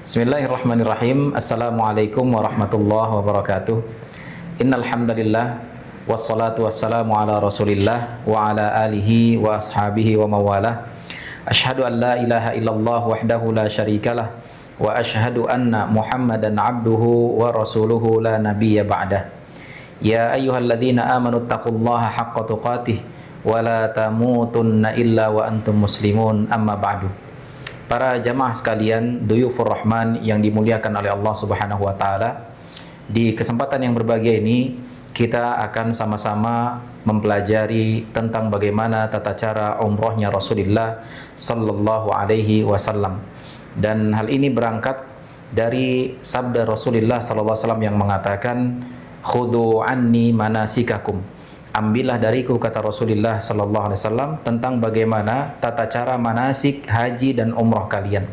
Bismillahirrahmanirrahim. Assalamualaikum warahmatullahi wabarakatuh. Innal hamdalillah wassalatu wassalamu ala Rasulillah wa ala alihi wa ashabihi wa mawalah. Asyhadu an la ilaha illallah wahdahu la syarikalah wa asyhadu anna Muhammadan abduhu wa rasuluhu la nabiyya ba'dah. Ya ayyuhalladzina amanu taqullaha haqqa tuqatih wa la tamutunna illa wa antum muslimun, amma ba'du. Para jamaah sekalian, Duyufur Rahman yang dimuliakan oleh Allah Subhanahu wa taala, di kesempatan yang berbahagia ini kita akan sama-sama mempelajari tentang bagaimana tata cara umrohnya Rasulullah sallallahu alaihi wasallam. Dan hal ini berangkat dari sabda Rasulullah sallallahu alaihi wasallam yang mengatakan, "Khudhu anni manasikakum." Ambillah dariku, kata Rasulullah sallallahu alaihi wasallam, tentang bagaimana tata cara manasik haji dan umrah kalian.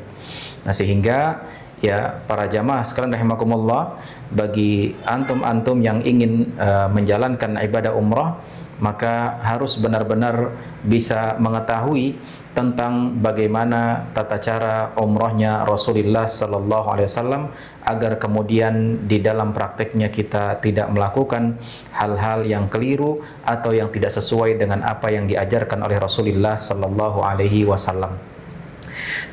Nah, sehingga ya para jamaah sekalian rahimakumullah, bagi antum-antum yang ingin menjalankan ibadah umrah, maka harus benar-benar bisa mengetahui tentang bagaimana tata cara umrahnya Rasulullah sallallahu alaihi wasallam, agar kemudian di dalam prakteknya kita tidak melakukan hal-hal yang keliru atau yang tidak sesuai dengan apa yang diajarkan oleh Rasulullah sallallahu alaihi wasallam.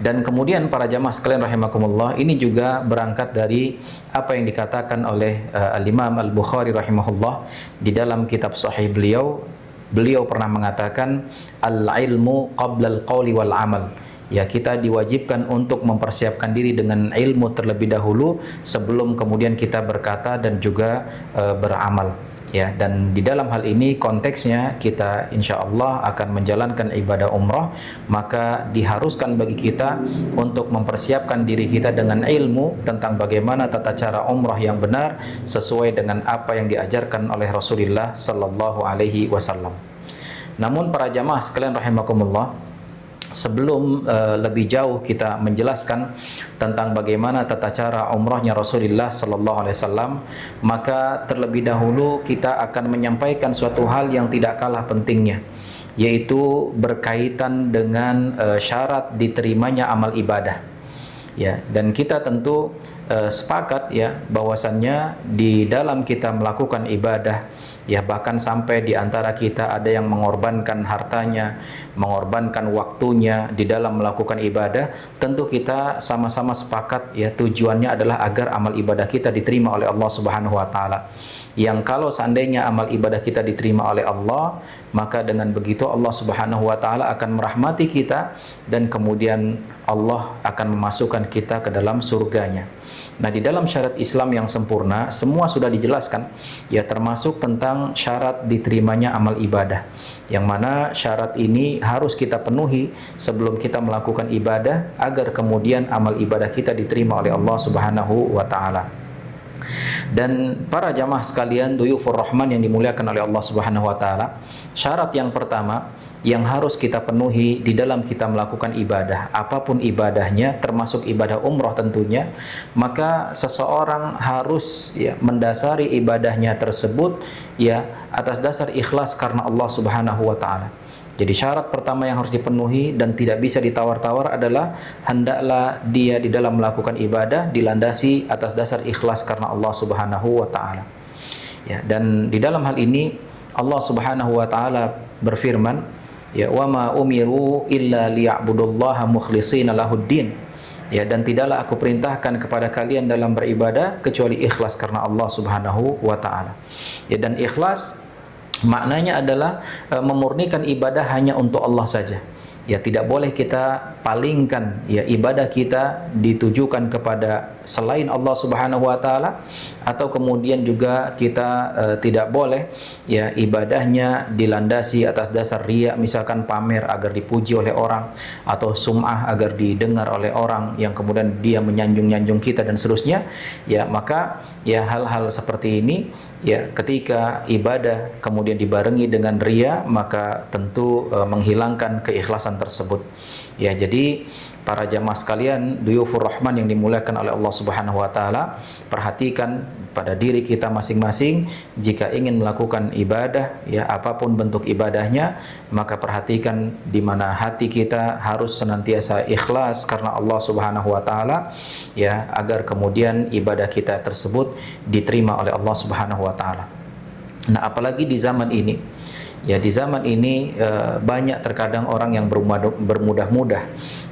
Dan kemudian para jamaah sekalian rahimakumullah, ini juga berangkat dari apa yang dikatakan oleh Al-Imam Al-Bukhari rahimahullah di dalam kitab sahih beliau. Beliau pernah mengatakan, al-ilmu qabla al-qawli wal amal. Ya, kita diwajibkan untuk mempersiapkan diri dengan ilmu terlebih dahulu sebelum kemudian kita berkata dan juga beramal. Ya, dan di dalam hal ini konteksnya kita insya Allah akan menjalankan ibadah umrah, maka diharuskan bagi kita untuk mempersiapkan diri kita dengan ilmu tentang bagaimana tata cara umrah yang benar sesuai dengan apa yang diajarkan oleh Rasulullah sallallahu alaihi wasallam. Namun para jamaah sekalian rahimakumullah, sebelum lebih jauh kita menjelaskan tentang bagaimana tata cara umrahnya Rasulullah sallallahu alaihi wasallam, maka terlebih dahulu kita akan menyampaikan suatu hal yang tidak kalah pentingnya, yaitu berkaitan dengan syarat diterimanya amal ibadah. Ya, dan kita tentu sepakat ya bahwasannya di dalam kita melakukan ibadah, ya bahkan sampai di antara kita ada yang mengorbankan hartanya, mengorbankan waktunya di dalam melakukan ibadah, tentu kita sama-sama sepakat ya tujuannya adalah agar amal ibadah kita diterima oleh Allah Subhanahu wa taala. Yang kalau seandainya amal ibadah kita diterima oleh Allah, maka dengan begitu Allah Subhanahu wa taala akan merahmati kita dan kemudian Allah akan memasukkan kita ke dalam surganya. Nah, di dalam syarat Islam yang sempurna semua sudah dijelaskan, ya termasuk tentang syarat diterimanya amal ibadah, yang mana syarat ini harus kita penuhi sebelum kita melakukan ibadah agar kemudian amal ibadah kita diterima oleh Allah Subhanahu wa taala. Dan para jamaah sekalian, Duyufur Rahman yang dimuliakan oleh Allah Subhanahu wa taala, syarat yang pertama yang harus kita penuhi di dalam kita melakukan ibadah, apapun ibadahnya, termasuk ibadah umroh tentunya, maka seseorang harus ya mendasari ibadahnya tersebut ya atas dasar ikhlas karena Allah Subhanahu wa taala. Jadi syarat pertama yang harus dipenuhi dan tidak bisa ditawar-tawar adalah hendaklah dia di dalam melakukan ibadah dilandasi atas dasar ikhlas karena Allah Subhanahu wa taala. Ya, dan di dalam hal ini Allah Subhanahu wa taala berfirman, ya wa ma umiru illa liya'budullaha mukhlishina lahuddin. Ya, dan tidaklah aku perintahkan kepada kalian dalam beribadah kecuali ikhlas karena Allah Subhanahu wa taala. Ya, dan ikhlas maknanya adalah memurnikan ibadah hanya untuk Allah saja. Ya, tidak boleh kita palingkan ya ibadah kita ditujukan kepada selain Allah Subhanahu wa taala, atau kemudian juga kita tidak boleh ya ibadahnya dilandasi atas dasar riya, misalkan pamer agar dipuji oleh orang, atau sum'ah agar didengar oleh orang yang kemudian dia menyanjung-nyanjung kita dan seterusnya. Ya, maka ya hal-hal seperti ini ya ketika ibadah kemudian dibarengi dengan riya, maka tentu menghilangkan keikhlasan tersebut. Ya, jadi Para jamaah sekalian, duyufur rahman yang dimuliakan oleh Allah Subhanahu wa taala, perhatikan pada diri kita masing-masing jika ingin melakukan ibadah, ya apapun bentuk ibadahnya, maka perhatikan di mana hati kita harus senantiasa ikhlas karena Allah Subhanahu wa taala, ya agar kemudian ibadah kita tersebut diterima oleh Allah Subhanahu wa taala. Nah, apalagi di zaman ini, ya di zaman ini banyak terkadang orang yang bermudah-mudah,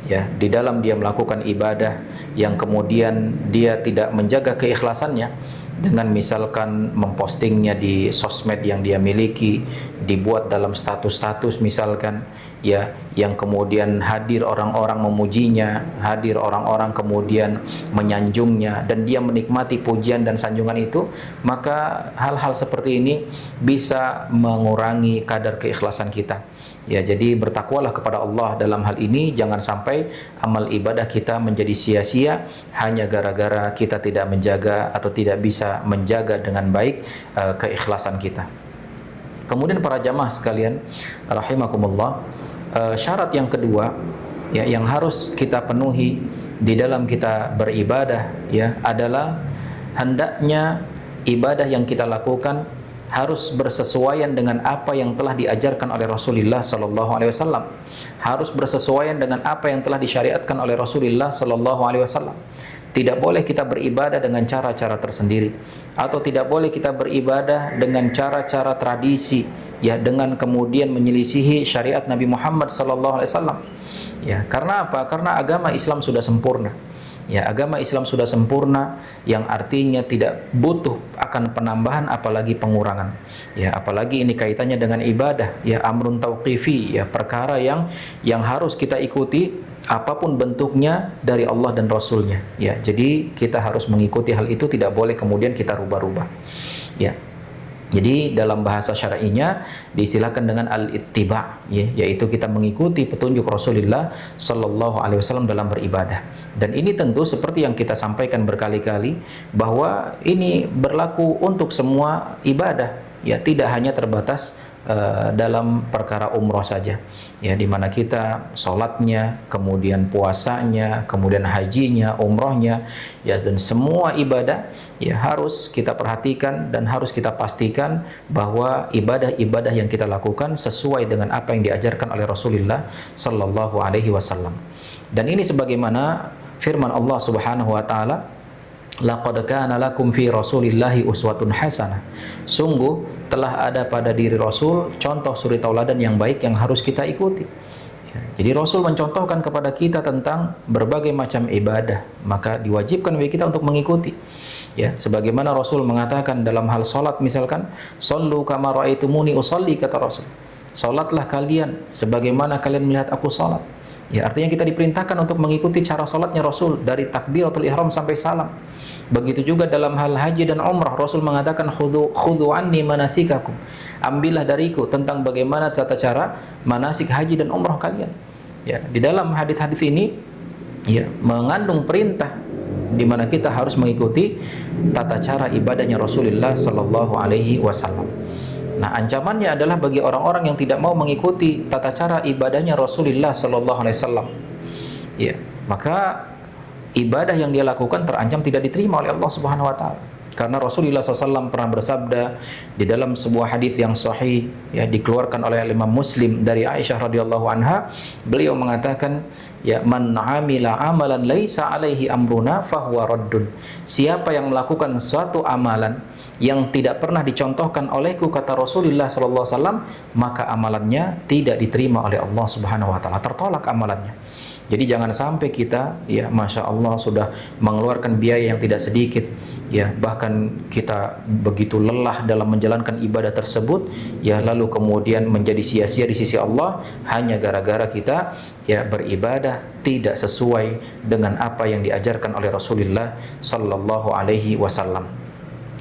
ya di dalam dia melakukan ibadah yang kemudian dia tidak menjaga keikhlasannya dengan misalkan mempostingnya di sosmed yang dia miliki, dibuat dalam status-status misalkan, ya yang kemudian hadir orang-orang memujinya, hadir orang-orang kemudian menyanjungnya, dan dia menikmati pujian dan sanjungan itu, maka hal-hal seperti ini bisa mengurangi kadar keikhlasan kita. Ya, jadi bertakwalah kepada Allah dalam hal ini, jangan sampai amal ibadah kita menjadi sia-sia hanya gara-gara kita tidak menjaga atau tidak bisa menjaga dengan baik keikhlasan kita. Kemudian para jamaah sekalian rahimakumullah, syarat yang kedua, ya yang harus kita penuhi di dalam kita beribadah, ya adalah hendaknya ibadah yang kita lakukan harus bersesuaian dengan apa yang telah diajarkan oleh Rasulullah sallallahu alaihi wasallam. Harus bersesuaian dengan apa yang telah disyariatkan oleh Rasulullah sallallahu alaihi wasallam. Tidak boleh kita beribadah dengan cara-cara tersendiri, atau tidak boleh kita beribadah dengan cara-cara tradisi, ya dengan kemudian menyelisihi syariat Nabi Muhammad sallallahu alaihi wasallam. Ya, karena apa? Karena agama Islam sudah sempurna. Ya, agama Islam sudah sempurna, yang artinya tidak butuh akan penambahan apalagi pengurangan. Ya, apalagi ini kaitannya dengan ibadah, ya amrun tauqifi, ya perkara yang harus kita ikuti apapun bentuknya dari Allah dan Rasulnya. Ya, jadi kita harus mengikuti hal itu, tidak boleh kemudian kita rubah-rubah. Ya. Jadi dalam bahasa syar'inya diistilahkan dengan al-ittiba', ya, yaitu kita mengikuti petunjuk Rasulullah sallallahu alaihi wasallam dalam beribadah. Dan ini tentu seperti yang kita sampaikan berkali-kali, bahwa ini berlaku untuk semua ibadah, ya tidak hanya terbatas dalam perkara umroh saja, ya di mana kita sholatnya, kemudian puasanya, kemudian hajinya, umrohnya, ya dan semua ibadah ya harus kita perhatikan dan harus kita pastikan bahwa ibadah-ibadah yang kita lakukan sesuai dengan apa yang diajarkan oleh Rasulullah sallallahu alaihi wasallam. Dan ini sebagaimana firman Allah Subhanahu wa taala, laqad kana lakum fi Rasulillahi uswatun hasanah. Sungguh telah ada pada diri Rasul contoh suri tauladan yang baik yang harus kita ikuti. Jadi Rasul mencontohkan kepada kita tentang berbagai macam ibadah, maka diwajibkan bagi kita untuk mengikuti. Ya, sebagaimana Rasul mengatakan dalam hal salat misalkan, "Shallu kama raaitumuni usolli," kata Rasul. Salatlah kalian sebagaimana kalian melihat aku salat. Ya, artinya kita diperintahkan untuk mengikuti cara salatnya Rasul dari takbiratul ihram sampai salam. Begitu juga dalam hal haji dan umrah, Rasul mengatakan khudhu anni manasikakum. Ambillah dariku tentang bagaimana tata cara manasik haji dan umrah kalian. Ya, di dalam hadis-hadis ini ya mengandung perintah di mana kita harus mengikuti tata cara ibadahnya Rasulullah sallallahu alaihi wasallam. Nah, ancamannya adalah bagi orang-orang yang tidak mau mengikuti tata cara ibadahnya Rasulullah sallallahu alaihi wasallam. Ya, maka ibadah yang dia lakukan terancam tidak diterima oleh Allah Subhanahu wa taala. Karena Rasulullah SAW pernah bersabda di dalam sebuah hadis yang sahih, ya dikeluarkan oleh Imam Muslim dari Aisyah radhiyallahu anha, beliau mengatakan, ya man amila amalan laisa alaihi amruna fahuwa raddun. Siapa yang melakukan suatu amalan yang tidak pernah dicontohkan olehku, kata Rasulullah sallallahu alaihi wasallam, maka amalannya tidak diterima oleh Allah Subhanahu wa taala, tertolak amalannya. Jadi jangan sampai kita, ya Masya Allah sudah mengeluarkan biaya yang tidak sedikit, ya bahkan kita begitu lelah dalam menjalankan ibadah tersebut, ya lalu kemudian menjadi sia-sia di sisi Allah hanya gara-gara kita ya beribadah tidak sesuai dengan apa yang diajarkan oleh Rasulullah sallallahu alaihi wasallam.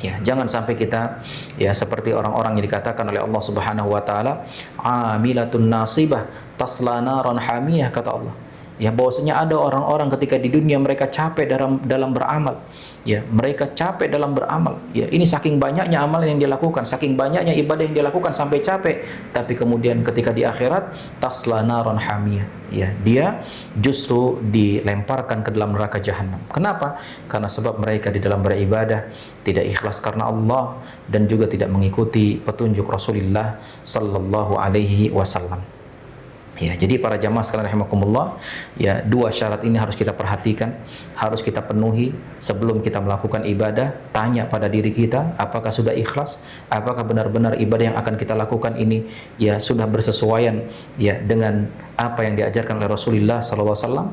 Ya, jangan sampai kita ya seperti orang-orang yang dikatakan oleh Allah Subhanahu wa taala, amilatun nasibah tasla naran hamiyah, kata Allah. ya bahwasanya ada orang-orang ketika di dunia mereka capek dalam beramal, ya mereka capek dalam beramal, ya ini saking banyaknya amalan yang dilakukan, saking banyaknya ibadah yang dilakukan sampai capek, tapi kemudian ketika di akhirat tasla naron hamiyah, ya dia justru dilemparkan ke dalam neraka jahanam. Kenapa? Karena sebab mereka di dalam beribadah tidak ikhlas karena Allah dan juga tidak mengikuti petunjuk Rasulullah sallallahu alaihi wasallam. Ya, jadi para jamaah sekalian rahimakumullah, ya dua syarat ini harus kita perhatikan, harus kita penuhi sebelum kita melakukan ibadah. Tanya pada diri kita, apakah sudah ikhlas? Apakah benar-benar ibadah yang akan kita lakukan ini ya sudah bersesuaian ya dengan apa yang diajarkan oleh Rasulullah sallallahu alaihi wasallam?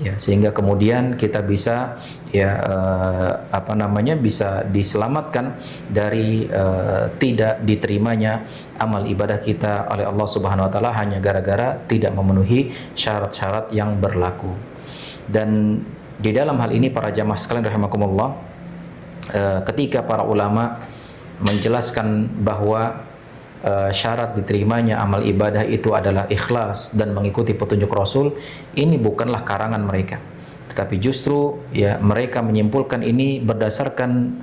Ya, sehingga kemudian kita bisa ya bisa diselamatkan dari tidak diterimanya amal ibadah kita oleh Allah Subhanahu wa taala hanya gara-gara tidak memenuhi syarat-syarat yang berlaku. Dan di dalam hal ini para jamaah sekalian rahimakumullah, ketika para ulama menjelaskan bahwa syarat diterimanya amal ibadah itu adalah ikhlas dan mengikuti petunjuk Rasul, ini bukanlah karangan mereka, tetapi justru ya mereka menyimpulkan ini berdasarkan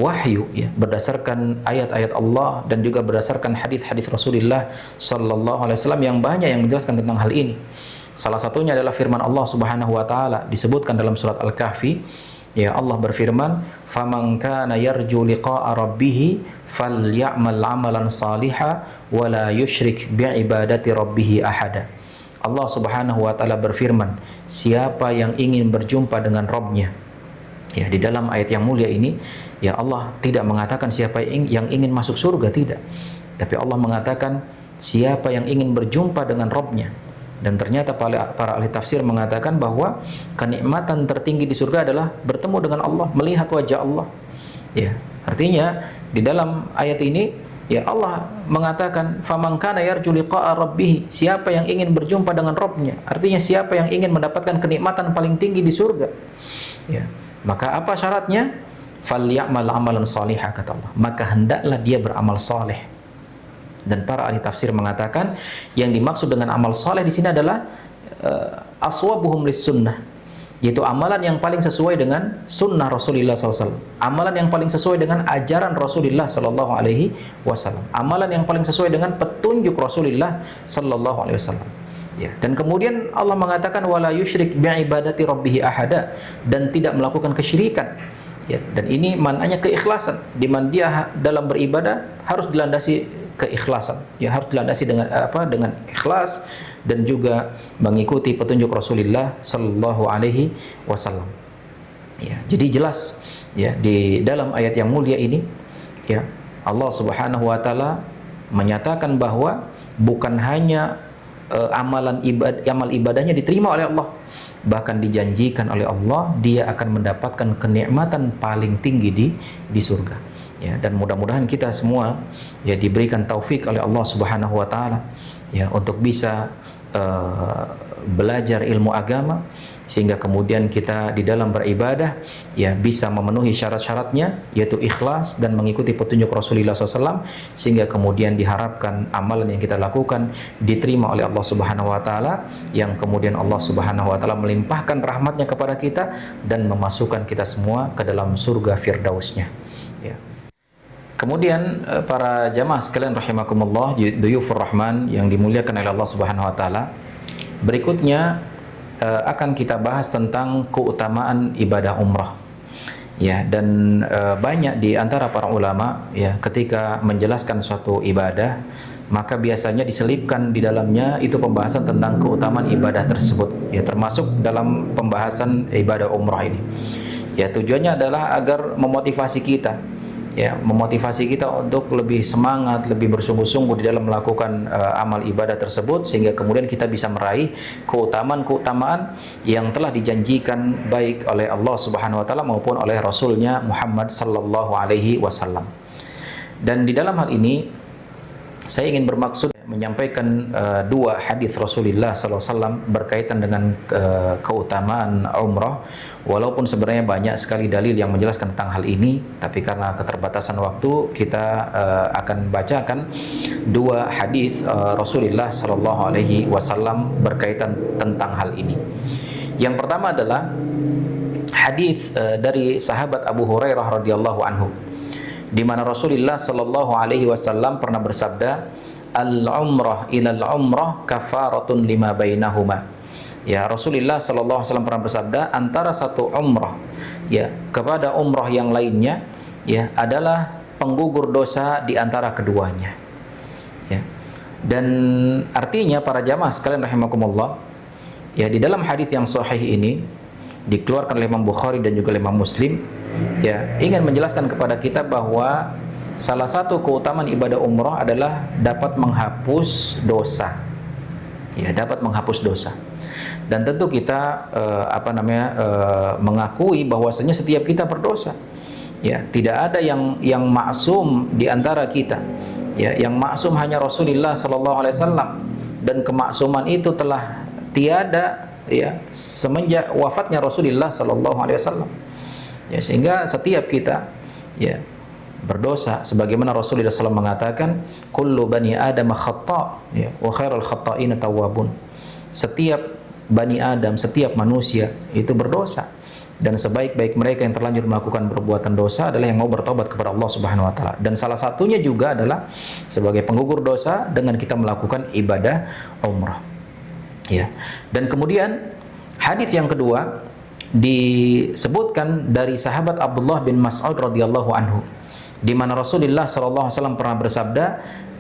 wahyu, ya berdasarkan ayat-ayat Allah dan juga berdasarkan hadis-hadis Rasulullah sallallahu alaihi wasallam yang banyak yang menjelaskan tentang hal ini. Salah satunya adalah firman Allah Subhanahu wa taala disebutkan dalam surat Al-Kahfi. Ya, Allah berfirman, "Faman kana yarju liqa'a rabbih falyamal 'amalan shalihan wa la yusyrik bi'ibadati rabbih ahada." Allah Subhanahu wa taala berfirman, siapa yang ingin berjumpa dengan Rabb-nya. Ya, di dalam ayat yang mulia ini, ya Allah tidak mengatakan siapa yang ingin masuk surga, tidak. Tapi Allah mengatakan siapa yang ingin berjumpa dengan Rabb-nya. Dan ternyata para ahli tafsir mengatakan bahwa kenikmatan tertinggi di surga adalah bertemu dengan Allah, melihat wajah Allah. Ya, artinya di dalam ayat ini ya Allah mengatakan faman kana yarju liqa'a rabbih, siapa yang ingin berjumpa dengan Rabb-nya. Artinya siapa yang ingin mendapatkan kenikmatan paling tinggi di surga. Ya, maka apa syaratnya? Falyamal amalan shalihan, kata Allah. Maka hendaklah dia beramal saleh. Dan para ahli tafsir mengatakan yang dimaksud dengan amal saleh di sini adalah aswabuhum lis sunnah, yaitu amalan yang paling sesuai dengan sunnah Rasulullah SAW, amalan yang paling sesuai dengan ajaran Rasulullah SAW, amalan yang paling sesuai dengan petunjuk Rasulullah SAW. Ya, dan kemudian Allah mengatakan wala yusyrik bi'ibadati rabbih ahada, dan tidak melakukan kesyirikan. Ya, dan ini maknanya keikhlasan, di mana dia dalam beribadah harus dilandasi keikhlasan, ya harus dilandasi dengan ikhlas dan juga mengikuti petunjuk Rasulullah sallallahu alaihi wasallam. Ya, jadi jelas ya di dalam ayat yang mulia ini ya Allah Subhanahu wa taala menyatakan bahwa bukan hanya amal ibadahnya diterima oleh Allah, bahkan dijanjikan oleh Allah dia akan mendapatkan kenikmatan paling tinggi di surga. Ya, dan mudah-mudahan kita semua ya diberikan taufik oleh Allah Subhanahu wa taala ya untuk bisa belajar ilmu agama, sehingga kemudian kita di dalam beribadah ya bisa memenuhi syarat-syaratnya, yaitu ikhlas dan mengikuti petunjuk Rasulullah SAW, sehingga kemudian diharapkan amalan yang kita lakukan diterima oleh Allah Subhanahu wa taala, yang kemudian Allah Subhanahu wa taala melimpahkan rahmatnya kepada kita dan memasukkan kita semua ke dalam surga firdausnya. Ya. Kemudian para jamaah sekalian rahimakumullah, duyufur rahman yang dimuliakan oleh Allah Subhanahu wa taala, berikutnya akan kita bahas tentang keutamaan ibadah umrah. Ya, dan banyak di antara para ulama ya ketika menjelaskan suatu ibadah, maka biasanya diselipkan di dalamnya itu pembahasan tentang keutamaan ibadah tersebut. Ya, termasuk dalam pembahasan ibadah umrah ini. Ya, tujuannya adalah agar memotivasi kita, ya memotivasi kita untuk lebih semangat, lebih bersungguh-sungguh di dalam melakukan amal ibadah tersebut, sehingga kemudian kita bisa meraih keutamaan-keutamaan yang telah dijanjikan baik oleh Allah Subhanahu wa taala maupun oleh Rasulnya Muhammad sallallahu alaihi wasallam. Dan di dalam hal ini saya ingin bermaksud menyampaikan dua hadis Rasulullah SAW berkaitan dengan keutamaan umrah, walaupun sebenarnya banyak sekali dalil yang menjelaskan tentang hal ini, tapi karena keterbatasan waktu kita akan bacakan dua hadis Rasulullah SAW berkaitan tentang hal ini. Yang pertama adalah hadis dari sahabat Abu Hurairah radhiyallahu anhu, di mana Rasulullah SAW pernah bersabda, al-umrah ilal umrah kafaratun lima bainahuma. Ya, Rasulullah SAW pernah bersabda, antara satu umrah ya kepada umrah yang lainnya ya adalah penggugur dosa di antara keduanya. Ya. Dan artinya para jamaah sekalian rahimakumullah, ya di dalam hadis yang sahih ini dikeluarkan oleh Imam Bukhari dan juga oleh Imam Muslim, ya ingin menjelaskan kepada kita bahwa salah satu keutamaan ibadah umrah adalah dapat menghapus dosa. Ya, dapat menghapus dosa. Dan tentu kita mengakui bahwasanya setiap kita berdosa. Ya, tidak ada yang maksum di antara kita. Ya, yang maksum hanya Rasulullah sallallahu alaihi wasallam, dan kemaksuman itu telah tiada ya semenjak wafatnya Rasulullah sallallahu alaihi wasallam. Ya, sehingga setiap kita ya berdosa, sebagaimana Rasulullah SAW mengatakan, kullu bani adam khata' ya, wa khairul khata'ina tawwabun. Setiap bani Adam, setiap manusia itu berdosa, dan sebaik-baik mereka yang terlanjur melakukan perbuatan dosa adalah yang mau bertobat kepada Allah Subhanahu wa taala. Dan salah satunya juga adalah sebagai penggugur dosa dengan kita melakukan ibadah umrah. Ya. Dan kemudian hadis yang kedua disebutkan dari sahabat Abdullah bin Mas'ud radhiyallahu anhu, di mana Rasulullah SAW pernah bersabda,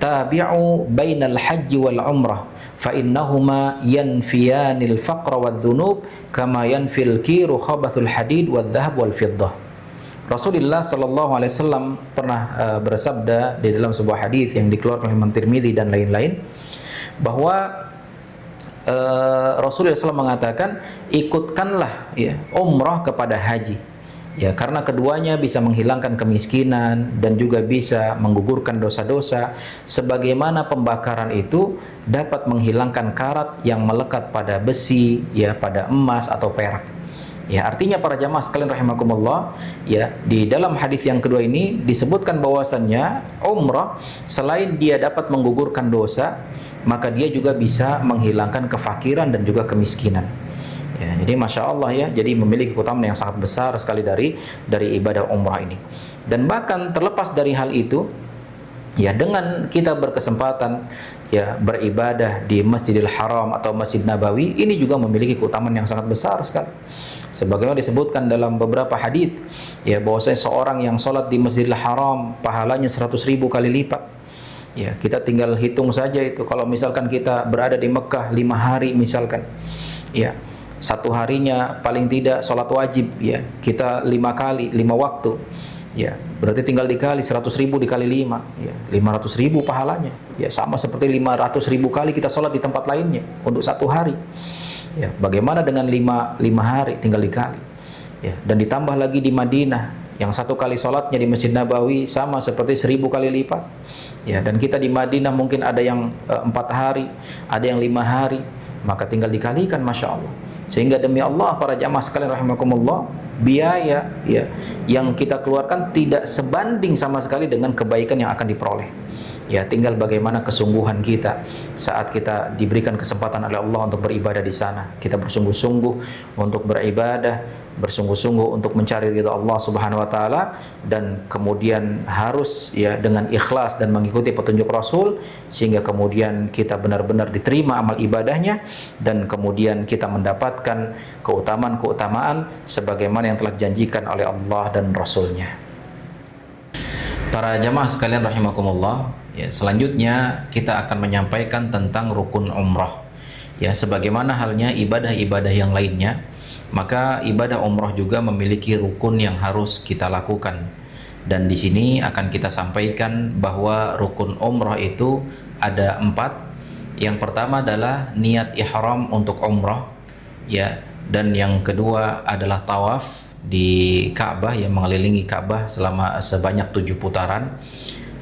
tabi'u bainal haji wal umrah fa innahuma yanfiyanil faqra wad dhunub kama yanfil kiru khabathul hadid wad dhahab wal fiddah. Rasulullah SAW pernah bersabda di dalam sebuah hadis yang dikeluarkan oleh Imam Tirmidzi dan lain-lain, bahwa Rasulullah SAW mengatakan, ikutkanlah ya umrah kepada haji. Ya, karena keduanya bisa menghilangkan kemiskinan dan juga bisa menggugurkan dosa-dosa, sebagaimana pembakaran itu dapat menghilangkan karat yang melekat pada besi, ya pada emas atau perak. Ya, artinya para jamaah sekalian rahimakumullah, ya di dalam hadis yang kedua ini disebutkan bahwasannya umrah selain dia dapat menggugurkan dosa, maka dia juga bisa menghilangkan kefakiran dan juga kemiskinan. Ya, jadi masya Allah ya, jadi memiliki keutamaan yang sangat besar sekali dari ibadah umrah ini. Dan bahkan terlepas dari hal itu, ya dengan kita berkesempatan ya beribadah di Masjidil Haram atau Masjid Nabawi, ini juga memiliki keutamaan yang sangat besar sekali. Sebagaimana disebutkan dalam beberapa hadis, ya bahwasanya seorang yang sholat di Masjidil Haram pahalanya 100.000 kali lipat. Ya, kita tinggal hitung saja itu. Kalau misalkan kita berada di Mekah 5 hari misalkan, ya satu harinya paling tidak sholat wajib ya kita 5 kali 5 waktu, ya berarti tinggal dikali 100.000 dikali 5 ya 500.000 pahalanya, ya sama seperti 500.000 kali kita sholat di tempat lainnya untuk satu hari. Ya, bagaimana dengan 5 hari tinggal dikali ya, dan ditambah lagi di Madinah yang satu kali sholatnya di Masjid Nabawi sama seperti 1.000 kali lipat ya, dan kita di Madinah mungkin ada yang 4 hari, ada yang 5 hari, maka tinggal dikalikan, masya Allah. Sehingga demi Allah para jamaah sekalian rahimakumullah, biaya ya yang kita keluarkan tidak sebanding sama sekali dengan kebaikan yang akan diperoleh. Ya, tinggal bagaimana kesungguhan kita saat kita diberikan kesempatan oleh Allah untuk beribadah di sana. Kita bersungguh-sungguh untuk beribadah, bersungguh-sungguh untuk mencari ridha Allah Subhanahu wa taala, dan kemudian harus ya dengan ikhlas dan mengikuti petunjuk Rasul, sehingga kemudian kita benar-benar diterima amal ibadahnya, dan kemudian kita mendapatkan keutamaan-keutamaan sebagaimana yang telah dijanjikan oleh Allah dan Rasulnya. Para jamaah sekalian rahimakumullah, ya selanjutnya kita akan menyampaikan tentang rukun umrah. Ya, sebagaimana halnya ibadah-ibadah yang lainnya, maka ibadah umrah juga memiliki rukun yang harus kita lakukan. Dan di sini akan kita sampaikan bahwa rukun umrah itu ada 4. Yang pertama adalah niat ihram untuk umrah, ya, dan yang kedua adalah tawaf di Ka'bah, yang mengelilingi Ka'bah selama sebanyak 7 putaran.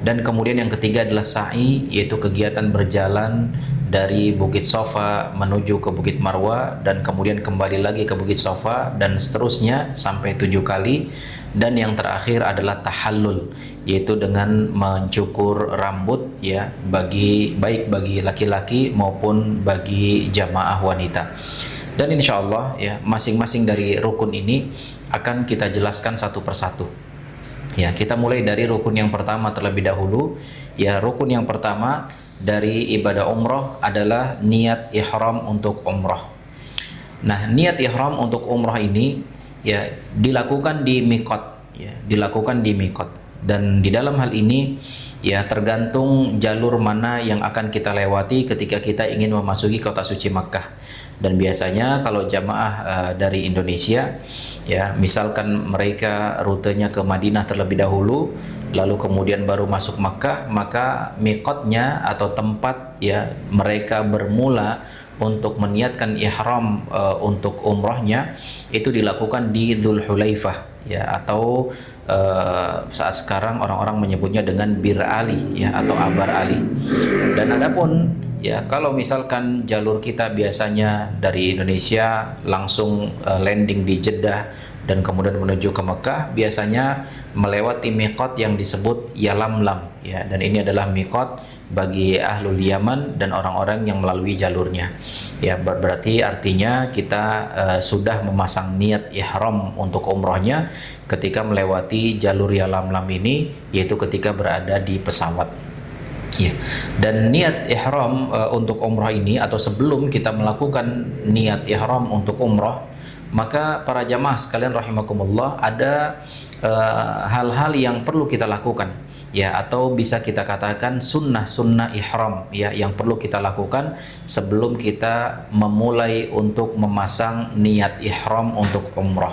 Dan kemudian yang ketiga adalah sa'i, yaitu kegiatan berjalan dari Bukit Sofa menuju ke Bukit Marwa dan kemudian kembali lagi ke Bukit Sofa dan seterusnya sampai 7 kali. Dan yang terakhir adalah tahallul, yaitu dengan mencukur rambut ya, baik bagi laki-laki maupun bagi jamaah wanita. Dan insya Allah ya, masing-masing dari rukun ini akan kita jelaskan satu persatu. Ya, kita mulai dari rukun yang pertama terlebih dahulu. Ya, rukun yang pertama dari ibadah umroh adalah niat ihram untuk umroh. Nah, niat ihram untuk umroh ini ya dilakukan di miqat, ya, dilakukan di miqat. Dan di dalam hal ini ya tergantung jalur mana yang akan kita lewati ketika kita ingin memasuki kota suci Makkah. Dan biasanya kalau jamaah dari Indonesia ya, misalkan mereka rutenya ke Madinah terlebih dahulu lalu kemudian baru masuk Makkah, maka miqatnya atau tempat ya mereka bermula untuk meniatkan ihram untuk umrohnya itu dilakukan di Dzulhulaifah ya, atau saat sekarang orang-orang menyebutnya dengan Bir Ali ya, atau Abar Ali. Dan adapun ya kalau misalkan jalur kita biasanya dari Indonesia langsung landing di Jeddah dan kemudian menuju ke Mekah, biasanya melewati miqat yang disebut Yalamlam ya, dan ini adalah miqat bagi ahlul Yaman dan orang-orang yang melalui jalurnya ya. Berarti artinya kita sudah memasang niat ihram untuk umrohnya ketika melewati jalur Yalamlam ini, yaitu ketika berada di pesawat ya. Dan niat ihram untuk umroh ini, atau sebelum kita melakukan niat ihram untuk umroh, maka para jamaah sekalian rahimakumullah, ada hal-hal yang perlu kita lakukan ya, atau bisa kita katakan sunnah-sunnah ihram ya, yang perlu kita lakukan sebelum kita memulai untuk memasang niat ihram untuk umroh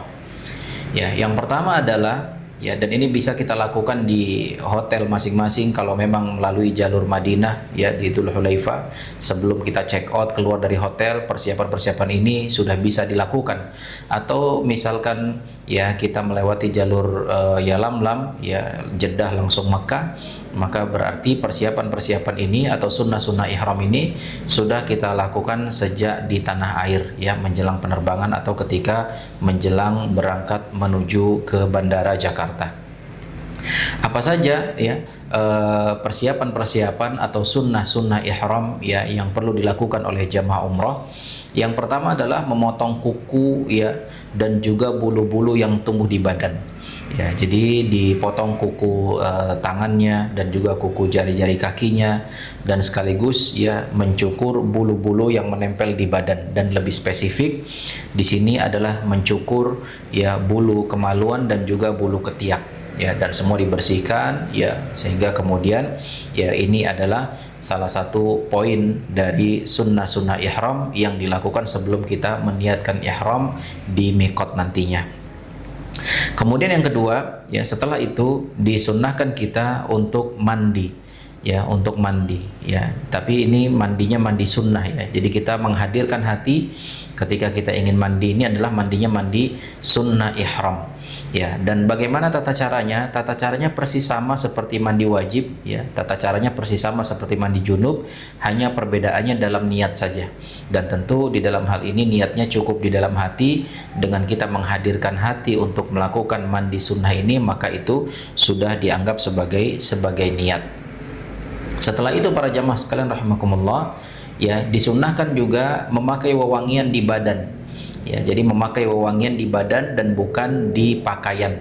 ya. Yang pertama adalah ya, dan ini bisa kita lakukan di hotel masing-masing kalau memang melalui jalur Madinah ya, di Dzulhulaifah. Sebelum kita check out keluar dari hotel, persiapan-persiapan ini sudah bisa dilakukan. Atau misalkan ya kita melewati jalur Yalamlam ya, Jeddah langsung Makkah, maka berarti persiapan-persiapan ini atau sunnah-sunnah ihram ini sudah kita lakukan sejak di tanah air ya, menjelang penerbangan atau ketika menjelang berangkat menuju ke Bandara Jakarta. Apa saja ya persiapan-persiapan atau sunnah-sunnah ihram ya yang perlu dilakukan oleh jamaah umroh? Yang pertama adalah memotong kuku ya, dan juga bulu-bulu yang tumbuh di badan ya. Jadi dipotong kuku tangannya dan juga kuku jari-jari kakinya, dan sekaligus ya mencukur bulu-bulu yang menempel di badan. Dan lebih spesifik di sini adalah mencukur ya bulu kemaluan dan juga bulu ketiak ya, dan semua dibersihkan ya, sehingga kemudian ya ini adalah salah satu poin dari sunnah-sunnah ihram yang dilakukan sebelum kita meniatkan ihram di miqat nantinya. Kemudian yang kedua ya, setelah itu disunnahkan kita untuk mandi ya, untuk mandi ya, tapi ini mandinya mandi sunnah ya. Jadi kita menghadirkan hati ketika kita ingin mandi, ini adalah mandinya mandi sunnah ihram ya. Dan bagaimana tata caranya? Tata caranya persis sama seperti mandi wajib ya, tata caranya persis sama seperti mandi junub, hanya perbedaannya dalam niat saja. Dan tentu di dalam hal ini niatnya cukup di dalam hati. Dengan kita menghadirkan hati untuk melakukan mandi sunnah ini, maka itu sudah dianggap sebagai niat. Setelah itu para jamaah sekalian rahimakumullah ya, disunnahkan juga memakai wewangian di badan ya. Jadi memakai wewangian di badan dan bukan di pakaian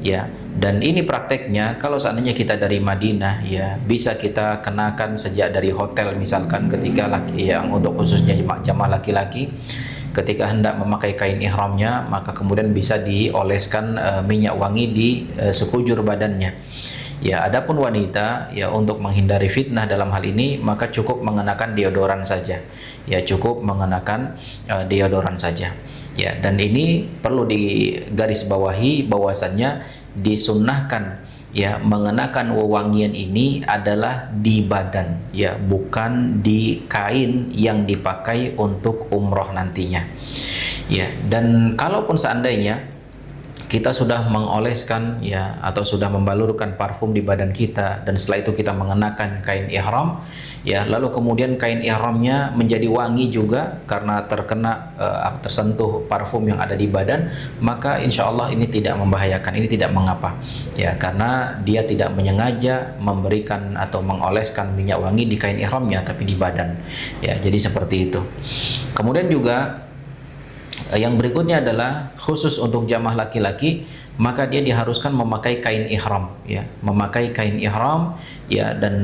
ya. Dan ini prakteknya kalau seandainya kita dari Madinah ya, bisa kita kenakan sejak dari hotel, misalkan ketika yang untuk khususnya jamaah laki-laki ketika hendak memakai kain ihramnya, maka kemudian bisa dioleskan minyak wangi di sekujur badannya ya. Adapun wanita ya, untuk menghindari fitnah dalam hal ini, maka cukup mengenakan deodoran saja ya, cukup mengenakan deodoran saja ya. Dan ini perlu digarisbawahi bahwasannya disunnahkan ya mengenakan wewangian ini adalah di badan ya, bukan di kain yang dipakai untuk umroh nantinya ya. Dan kalaupun seandainya kita sudah mengoleskan ya atau sudah membalurkan parfum di badan kita, dan setelah itu kita mengenakan kain ihram ya, lalu kemudian kain ihramnya menjadi wangi juga karena terkena tersentuh parfum yang ada di badan, maka insya Allah ini tidak membahayakan, ini tidak mengapa ya, karena dia tidak menyengaja memberikan atau mengoleskan minyak wangi di kain ihramnya tapi di badan ya. Jadi seperti itu. Kemudian juga yang berikutnya adalah khusus untuk jamaah laki-laki, maka dia diharuskan memakai kain ihram ya, memakai kain ihram ya, dan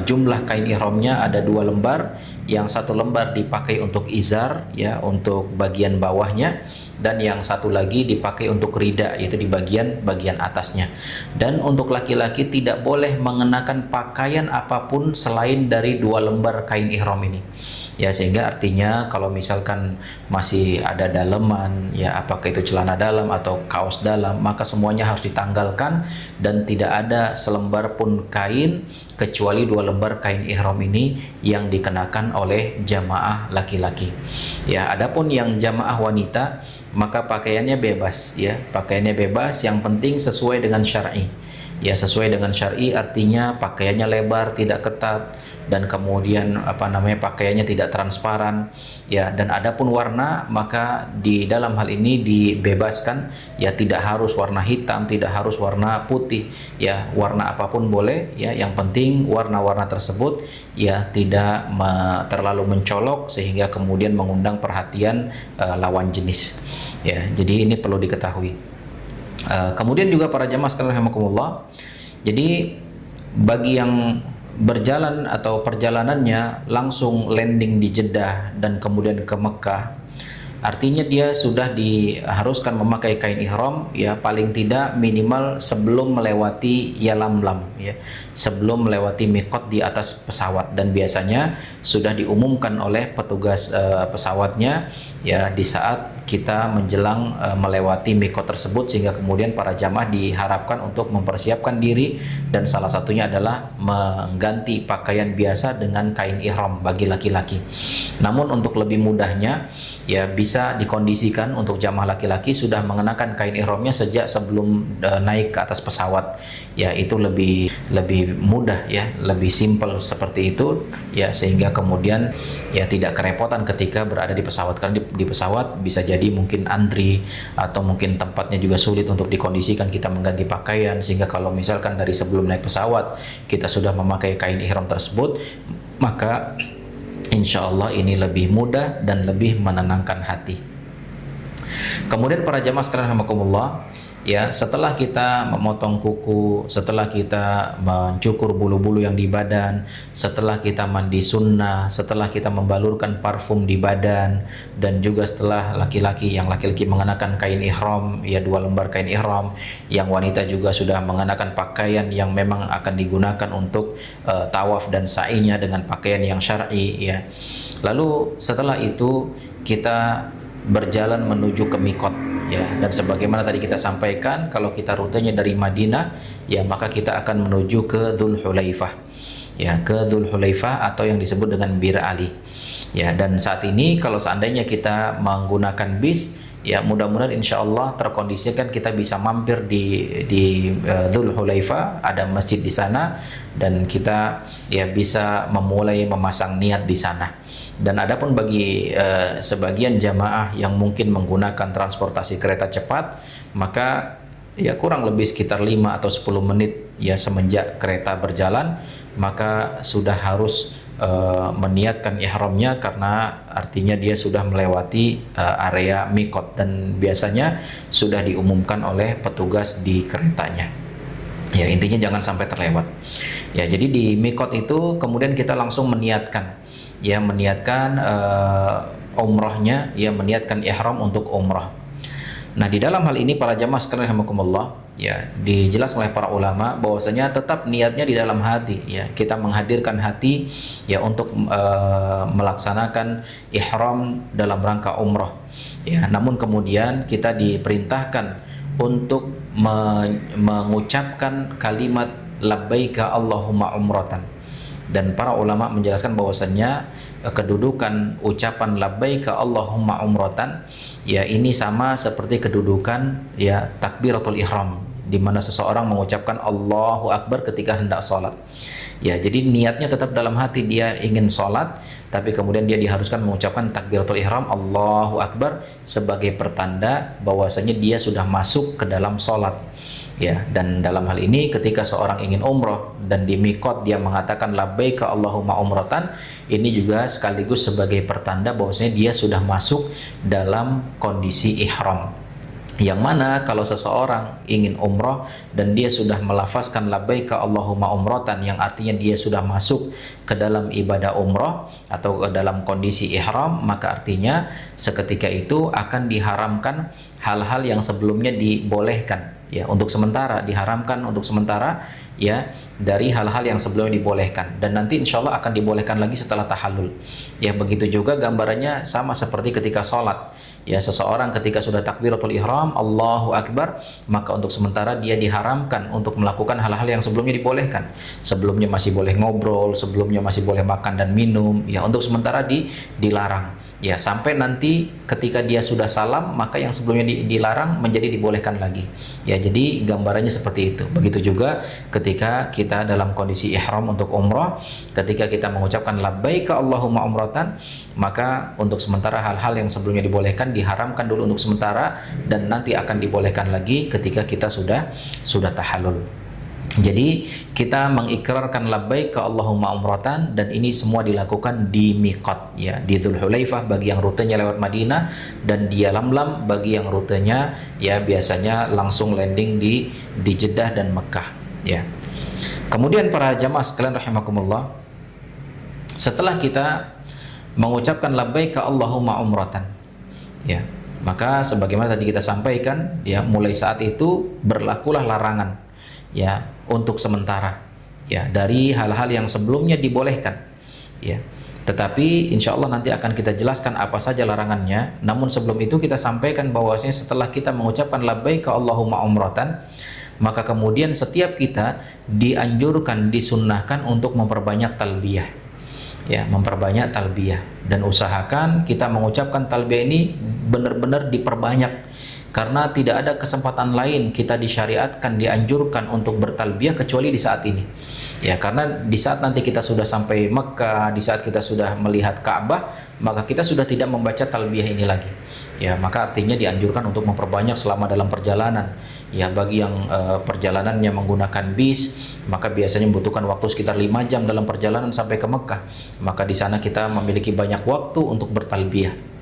jumlah kain ihramnya ada 2 lembar. Yang 1 lembar dipakai untuk izar ya, untuk bagian bawahnya, dan yang 1 lagi dipakai untuk rida, yaitu di bagian atasnya. Dan untuk laki-laki tidak boleh mengenakan pakaian apapun selain dari 2 lembar kain ihram ini ya, sehingga artinya kalau misalkan masih ada daleman ya, apakah itu celana dalam atau kaos dalam, maka semuanya harus ditanggalkan dan tidak ada selembar pun kain kecuali 2 lembar kain ihram ini yang dikenakan oleh jamaah laki-laki ya. Adapun yang jamaah wanita, maka pakaiannya bebas ya, pakaiannya bebas, yang penting sesuai dengan syar'i ya. Sesuai dengan syar'i artinya pakaiannya lebar, tidak ketat, dan kemudian pakaiannya tidak transparan ya. Dan adapun warna, maka di dalam hal ini dibebaskan ya, tidak harus warna hitam, tidak harus warna putih ya, warna apapun boleh ya, yang penting warna-warna tersebut ya tidak terlalu mencolok sehingga kemudian mengundang perhatian lawan jenis ya. Jadi ini perlu diketahui. Kemudian juga para jamaah sekalian rahimakumullah, jadi bagi yang berjalan atau perjalanannya langsung landing di Jeddah dan kemudian ke Mekah, artinya dia sudah diharuskan memakai kain ihram ya, paling tidak minimal sebelum melewati Yalamlam ya, sebelum melewati miqat di atas pesawat. Dan biasanya sudah diumumkan oleh petugas pesawatnya ya di saat kita menjelang melewati miqat tersebut, sehingga kemudian para jamaah diharapkan untuk mempersiapkan diri, dan salah satunya adalah mengganti pakaian biasa dengan kain ihram bagi laki-laki. Namun untuk lebih mudahnya ya, bisa dikondisikan untuk jamaah laki-laki sudah mengenakan kain ihramnya sejak sebelum naik ke atas pesawat ya, itu lebih mudah ya, lebih simpel seperti itu ya, sehingga kemudian ya tidak kerepotan ketika berada di pesawat. Karena di pesawat bisa jadi mungkin antri atau mungkin tempatnya juga sulit untuk dikondisikan kita mengganti pakaian, sehingga kalau misalkan dari sebelum naik pesawat kita sudah memakai kain ihram tersebut, maka insya Allah ini lebih mudah dan lebih menenangkan hati. Kemudian para jamaah sekalian rahimakumullah ya, setelah kita memotong kuku, setelah kita mencukur bulu-bulu yang di badan, setelah kita mandi sunnah, setelah kita membalurkan parfum di badan, dan juga setelah laki-laki mengenakan kain ihram ya, 2 lembar kain ihram, yang wanita juga sudah mengenakan pakaian yang memang akan digunakan untuk tawaf dan sa'inya dengan pakaian yang syar'i ya. Lalu setelah itu kita berjalan menuju ke miqat ya, dan sebagaimana tadi kita sampaikan, kalau kita rutenya dari Madinah ya, maka kita akan menuju ke Dzul Hulaifah ya, ke Dzul Hulaifah atau yang disebut dengan Bir Ali ya. Dan saat ini kalau seandainya kita menggunakan bis ya, mudah-mudahan insya Allah terkondisikan kita bisa mampir di Dzul Hulaifah, ada masjid di sana, dan kita ya bisa memulai memasang niat di sana. Dan adapun bagi sebagian jamaah yang mungkin menggunakan transportasi kereta cepat, maka ya kurang lebih sekitar 5 atau 10 menit ya semenjak kereta berjalan, maka sudah harus meniatkan ihramnya, karena artinya dia sudah melewati area miqat, dan biasanya sudah diumumkan oleh petugas di keretanya ya. Intinya jangan sampai terlewat ya. Jadi di miqat itu kemudian kita langsung meniatkan umrohnya ya, meniatkan ihram untuk umroh. Nah, di dalam hal ini para jamaah sekalian rahimakumullah ya, dijelaskan oleh para ulama bahwasanya tetap niatnya di dalam hati ya, kita menghadirkan hati ya untuk melaksanakan ihram dalam rangka umroh ya. Namun kemudian kita diperintahkan untuk mengucapkan kalimat labbaika Allahumma umratan. Dan para ulama menjelaskan bahwasannya kedudukan ucapan labbaika Allahumma umratan, ya ini sama seperti kedudukan ya takbiratul ihram, di mana seseorang mengucapkan Allahu Akbar ketika hendak sholat. Ya, jadi niatnya tetap dalam hati, dia ingin sholat, tapi kemudian dia diharuskan mengucapkan takbiratul ihram Allahu Akbar sebagai pertanda bahwasanya dia sudah masuk ke dalam sholat. Ya, dan dalam hal ini ketika seorang ingin umroh dan di mikot dia mengatakan labbaika Allahumma umratan, ini juga sekaligus sebagai pertanda bahwasanya dia sudah masuk dalam kondisi ihram. Yang mana kalau seseorang ingin umroh dan dia sudah melafazkan labbaika Allahumma umratan, yang artinya dia sudah masuk ke dalam ibadah umroh atau ke dalam kondisi ihram, maka artinya seketika itu akan diharamkan hal-hal yang sebelumnya dibolehkan. Ya, untuk sementara diharamkan untuk sementara ya dari hal-hal yang sebelumnya dibolehkan, dan nanti insya Allah akan dibolehkan lagi setelah tahallul. Ya, begitu juga gambarannya sama seperti ketika sholat. Ya, seseorang ketika sudah takbiratul ihram Allahu Akbar, maka untuk sementara dia diharamkan untuk melakukan hal-hal yang sebelumnya dibolehkan. Sebelumnya masih boleh ngobrol, sebelumnya masih boleh makan dan minum, ya untuk sementara dilarang. Ya, sampai nanti ketika dia sudah salam, maka yang sebelumnya dilarang menjadi dibolehkan lagi. Ya, jadi gambarannya seperti itu. Begitu juga ketika kita dalam kondisi ihram untuk umrah, ketika kita mengucapkan labbaika Allahumma umratan, maka untuk sementara hal-hal yang sebelumnya dibolehkan diharamkan dulu untuk sementara, dan nanti akan dibolehkan lagi ketika kita sudah tahallul. Jadi kita mengikrarkan labbaika Allahumma umratan, dan ini semua dilakukan di miqat, ya, di Dzulhulaifah bagi yang rutenya lewat Madinah, dan di Yalamlam bagi yang rutenya ya biasanya langsung landing di Jeddah dan Mekah, ya. Kemudian para jamaah sekalian rahimakumullah, setelah kita mengucapkan labbaika Allahumma umratan, ya, maka sebagaimana tadi kita sampaikan, ya, mulai saat itu berlakulah larangan, ya, untuk sementara, ya, dari hal-hal yang sebelumnya dibolehkan, ya. Tetapi insya Allah nanti akan kita jelaskan apa saja larangannya. Namun sebelum itu kita sampaikan bahwasanya setelah kita mengucapkan labbaika Allahumma umratan, maka kemudian setiap kita dianjurkan, disunnahkan untuk memperbanyak talbiyah, ya, memperbanyak talbiyah, dan usahakan kita mengucapkan talbiyah ini benar-benar diperbanyak. Karena tidak ada kesempatan lain kita disyariatkan, dianjurkan untuk bertalbiyah kecuali di saat ini. Ya, karena di saat nanti kita sudah sampai Mekah, di saat kita sudah melihat Ka'bah, maka kita sudah tidak membaca talbiyah ini lagi. Ya, maka artinya dianjurkan untuk memperbanyak selama dalam perjalanan. Ya, bagi yang perjalanannya menggunakan bis, maka biasanya membutuhkan waktu sekitar 5 jam dalam perjalanan sampai ke Mekah. Maka di sana kita memiliki banyak waktu untuk bertalbiyah.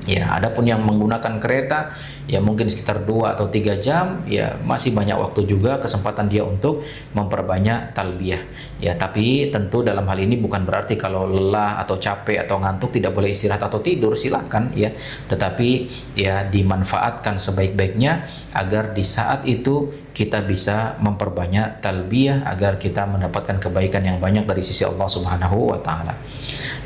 Ya, adapun yang menggunakan kereta, ya mungkin sekitar 2 atau 3 jam, ya masih banyak waktu juga, kesempatan dia untuk memperbanyak talbiyah. Ya, tapi tentu dalam hal ini bukan berarti kalau lelah atau capek atau ngantuk tidak boleh istirahat atau tidur, silakan, ya. Tetapi ya dimanfaatkan sebaik-baiknya agar di saat itu kita bisa memperbanyak talbiyah agar kita mendapatkan kebaikan yang banyak dari sisi Allah Subhanahu wa taala.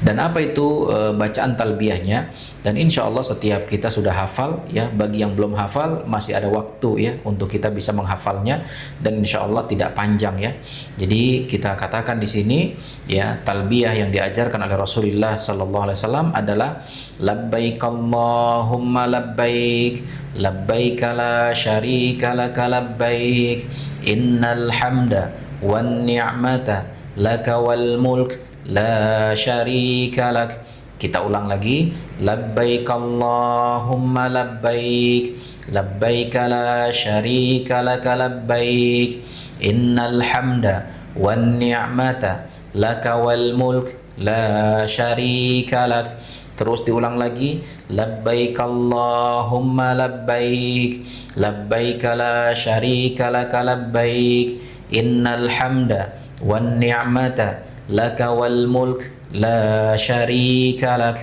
Dan apa itu bacaan talbiyahnya? Dan insya Allah setiap kita sudah hafal, ya. Bagi yang belum hafal masih ada waktu, ya, untuk kita bisa menghafalnya, dan insya Allah tidak panjang, ya. Jadi kita katakan di sini, ya, talbiyah yang diajarkan oleh Rasulullah Sallallahu Alaihi Wasallam adalah labbaik Allahumma labbaik, labbaik la syarika laka labbaik, innal hamda wan ni'mata laka wal mulk la syarika lak. Kita ulang lagi, labbaik Allahumma labbaik, labbaik la syarika laka labbaik, innal hamda wan ni'mata laka wal mulk la syarika lak. Terus diulang lagi, labbaik Allahumma labbaik, labbaik la syarika laka labbaik, innal hamda wan ni'mata laka wal mulk la syarika lak.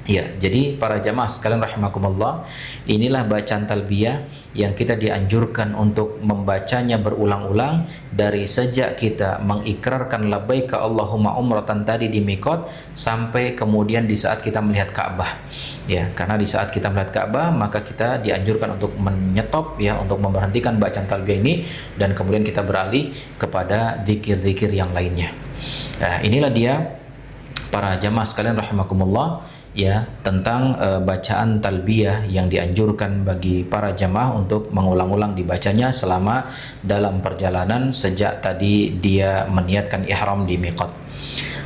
Ya, jadi para jamaah sekalian rahimakumullah, inilah bacaan talbiyah yang kita dianjurkan untuk membacanya berulang-ulang dari sejak kita mengikrarkan labbaika Allahumma umratan tadi di miqat sampai kemudian di saat kita melihat Ka'bah. Ya, karena di saat kita melihat Ka'bah maka kita dianjurkan untuk menyetop, ya, untuk memberhentikan bacaan talbiyah ini, dan kemudian kita beralih kepada zikir-zikir yang lainnya. Nah, inilah dia para jamaah sekalian rahimakumullah, ya, tentang bacaan talbiyah yang dianjurkan bagi para jamaah untuk mengulang-ulang dibacanya selama dalam perjalanan sejak tadi dia meniatkan ihram di miqat.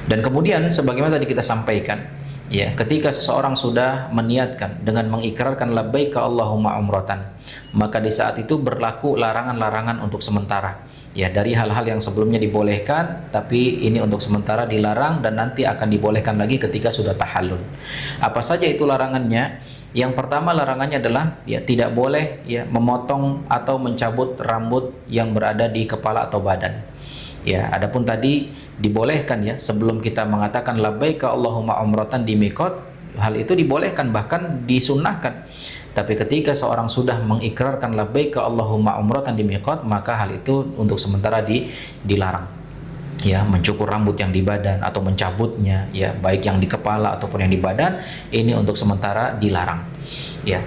Dan kemudian sebagaimana tadi kita sampaikan, ya, ketika seseorang sudah meniatkan dengan mengikrarkan labbaika Allahumma umratan, maka di saat itu berlaku larangan-larangan untuk sementara. Ya, dari hal-hal yang sebelumnya dibolehkan, tapi ini untuk sementara dilarang dan nanti akan dibolehkan lagi ketika sudah tahallul. Apa saja itu larangannya? Yang pertama larangannya adalah, ya, tidak boleh, ya, memotong atau mencabut rambut yang berada di kepala atau badan. Ya, adapun tadi dibolehkan, ya, sebelum kita mengatakan labbaika Allahumma umratan di miqat, hal itu dibolehkan, bahkan disunnahkan. Tapi ketika seorang sudah mengikrarkan labbaika Allahumma umratan di miqat, maka hal itu untuk sementara dilarang. Ya, mencukur rambut yang di badan atau mencabutnya, ya, baik yang di kepala ataupun yang di badan, ini untuk sementara dilarang. Ya.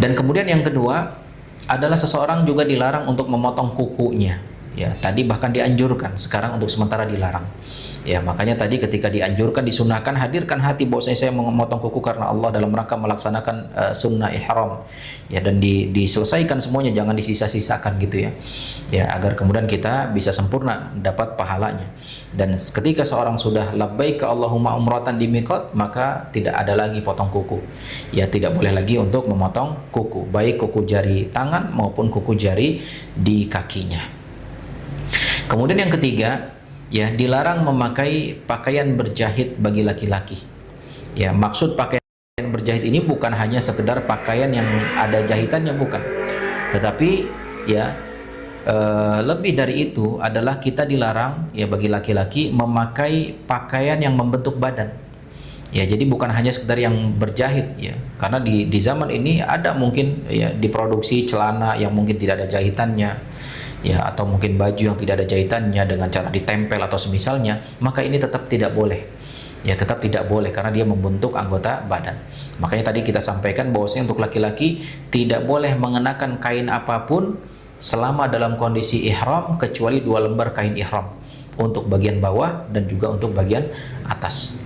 Dan kemudian yang kedua adalah seseorang juga dilarang untuk memotong kukunya. Ya, tadi bahkan dianjurkan, sekarang untuk sementara dilarang. Ya, makanya tadi ketika dianjurkan, disunahkan, hadirkan hati bahwasanya saya mau memotong kuku karena Allah dalam rangka melaksanakan sunnah ihram. Ya, dan diselesaikan semuanya, jangan disisa-sisakan gitu, ya. Ya, agar kemudian kita bisa sempurna dapat pahalanya. Dan ketika seorang sudah labbaika Allahumma umratan di miqat, maka tidak ada lagi potong kuku. Ya, tidak boleh lagi untuk memotong kuku, baik kuku jari tangan maupun kuku jari di kakinya. Kemudian yang ketiga, ya, dilarang memakai pakaian berjahit bagi laki-laki. Ya, maksud pakaian berjahit ini bukan hanya sekedar pakaian yang ada jahitannya, bukan. Tetapi, ya, lebih dari itu adalah kita dilarang, ya, bagi laki-laki memakai pakaian yang membentuk badan. Ya, jadi bukan hanya sekedar yang berjahit, ya. Karena di zaman ini ada mungkin, ya, diproduksi celana yang mungkin tidak ada jahitannya, ya, atau mungkin baju yang tidak ada jahitannya dengan cara ditempel atau semisalnya, maka ini tetap tidak boleh. Ya, tetap tidak boleh karena dia membentuk anggota badan. Makanya tadi kita sampaikan bahwasanya untuk laki-laki tidak boleh mengenakan kain apapun selama dalam kondisi ihram kecuali 2 lembar kain ihram untuk bagian bawah dan juga untuk bagian atas.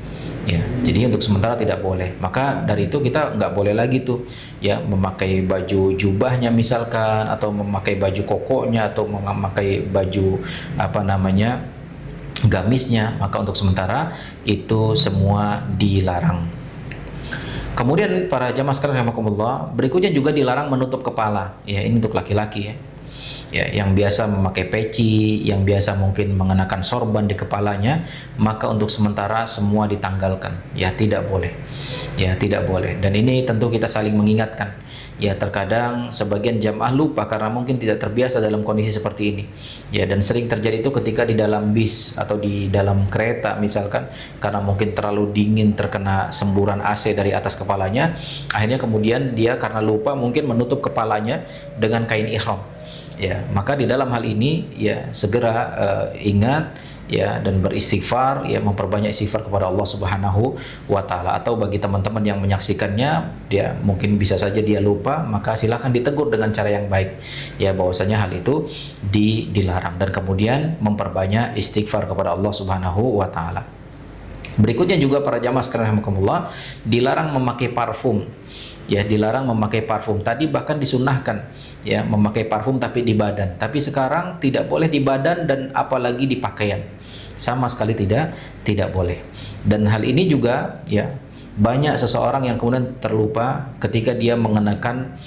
Ya, jadi untuk sementara tidak boleh. Maka dari itu kita nggak boleh lagi tuh, ya, memakai baju jubahnya misalkan, atau memakai baju kokonya, atau memakai baju gamisnya. Maka untuk sementara itu semua dilarang. Kemudian para jamaah sekalian rahimakumullah, berikutnya juga dilarang menutup kepala. Ya, ini untuk laki-laki, ya. Ya, yang biasa memakai peci, yang biasa mungkin mengenakan sorban di kepalanya, maka untuk sementara semua ditanggalkan. Ya, tidak boleh. Ya, tidak boleh. Dan ini tentu kita saling mengingatkan. Ya, terkadang sebagian jamaah lupa karena mungkin tidak terbiasa dalam kondisi seperti ini. Ya, dan sering terjadi itu ketika di dalam bis atau di dalam kereta misalkan, karena mungkin terlalu dingin terkena semburan AC dari atas kepalanya, akhirnya kemudian dia karena lupa mungkin menutup kepalanya dengan kain ihram. Ya, maka di dalam hal ini, ya, segera ingat, ya, dan beristighfar, ya, memperbanyak istighfar kepada Allah Subhanahu wa taala. Atau bagi teman-teman yang menyaksikannya, dia mungkin bisa saja dia lupa, maka silakan ditegur dengan cara yang baik, ya, bahwasanya hal itu dilarang, dan kemudian memperbanyak istighfar kepada Allah Subhanahu wa taala. Berikutnya juga para jamaah sekalian rahimakumullah, dilarang memakai parfum. Ya, dilarang memakai parfum. Tadi bahkan disunnahkan, ya, memakai parfum tapi di badan. Tapi sekarang tidak boleh di badan dan apalagi di pakaian. Sama sekali tidak boleh. Dan hal ini juga, ya, banyak seseorang yang kemudian terlupa ketika dia mengenakan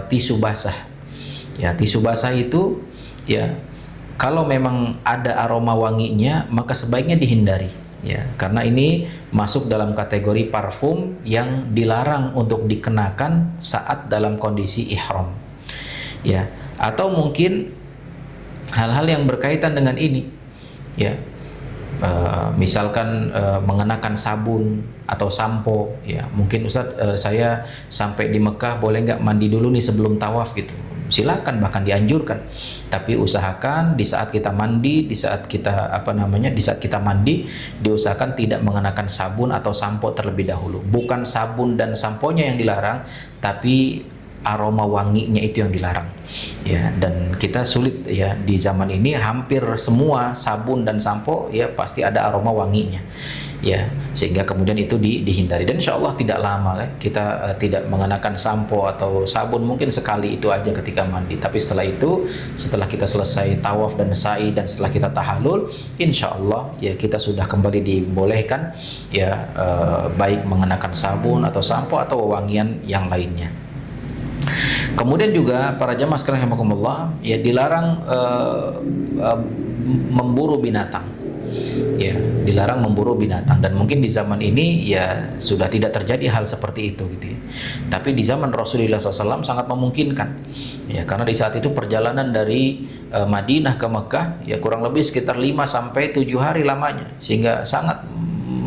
tisu basah. Ya, tisu basah itu, ya, kalau memang ada aroma wanginya maka sebaiknya dihindari. Ya, karena ini masuk dalam kategori parfum yang dilarang untuk dikenakan saat dalam kondisi ihram. Ya, atau mungkin hal-hal yang berkaitan dengan ini, ya, misalkan mengenakan sabun atau sampo, ya, mungkin Ustadz, saya sampai di Mekah boleh nggak mandi dulu nih sebelum tawaf gitu. Silakan, bahkan dianjurkan. Tapi usahakan di saat kita mandi, di saat kita mandi, diusahakan tidak mengenakan sabun atau sampo terlebih dahulu. Bukan sabun dan samponya yang dilarang, tapi aroma wanginya itu yang dilarang. Ya, dan kita sulit ya di zaman ini hampir semua sabun dan sampo ya pasti ada aroma wanginya. Ya, sehingga kemudian itu dihindari, dan insya Allah tidak lama kita tidak mengenakan sampo atau sabun, mungkin sekali itu aja ketika mandi. Tapi setelah itu, setelah kita selesai tawaf dan sa'i dan setelah kita tahallul, insya Allah ya kita sudah kembali dibolehkan ya baik mengenakan sabun atau sampo atau wewangian yang lainnya. Kemudian juga para jamaah sekalian rahimakumullah, ya dilarang memburu binatang. Ya, dilarang memburu binatang, dan mungkin di zaman ini ya sudah tidak terjadi hal seperti itu gitu ya. Tapi di zaman Rasulullah SAW sangat memungkinkan. Ya, karena di saat itu perjalanan dari Madinah ke Mekah ya kurang lebih sekitar 5 sampai 7 hari lamanya, sehingga sangat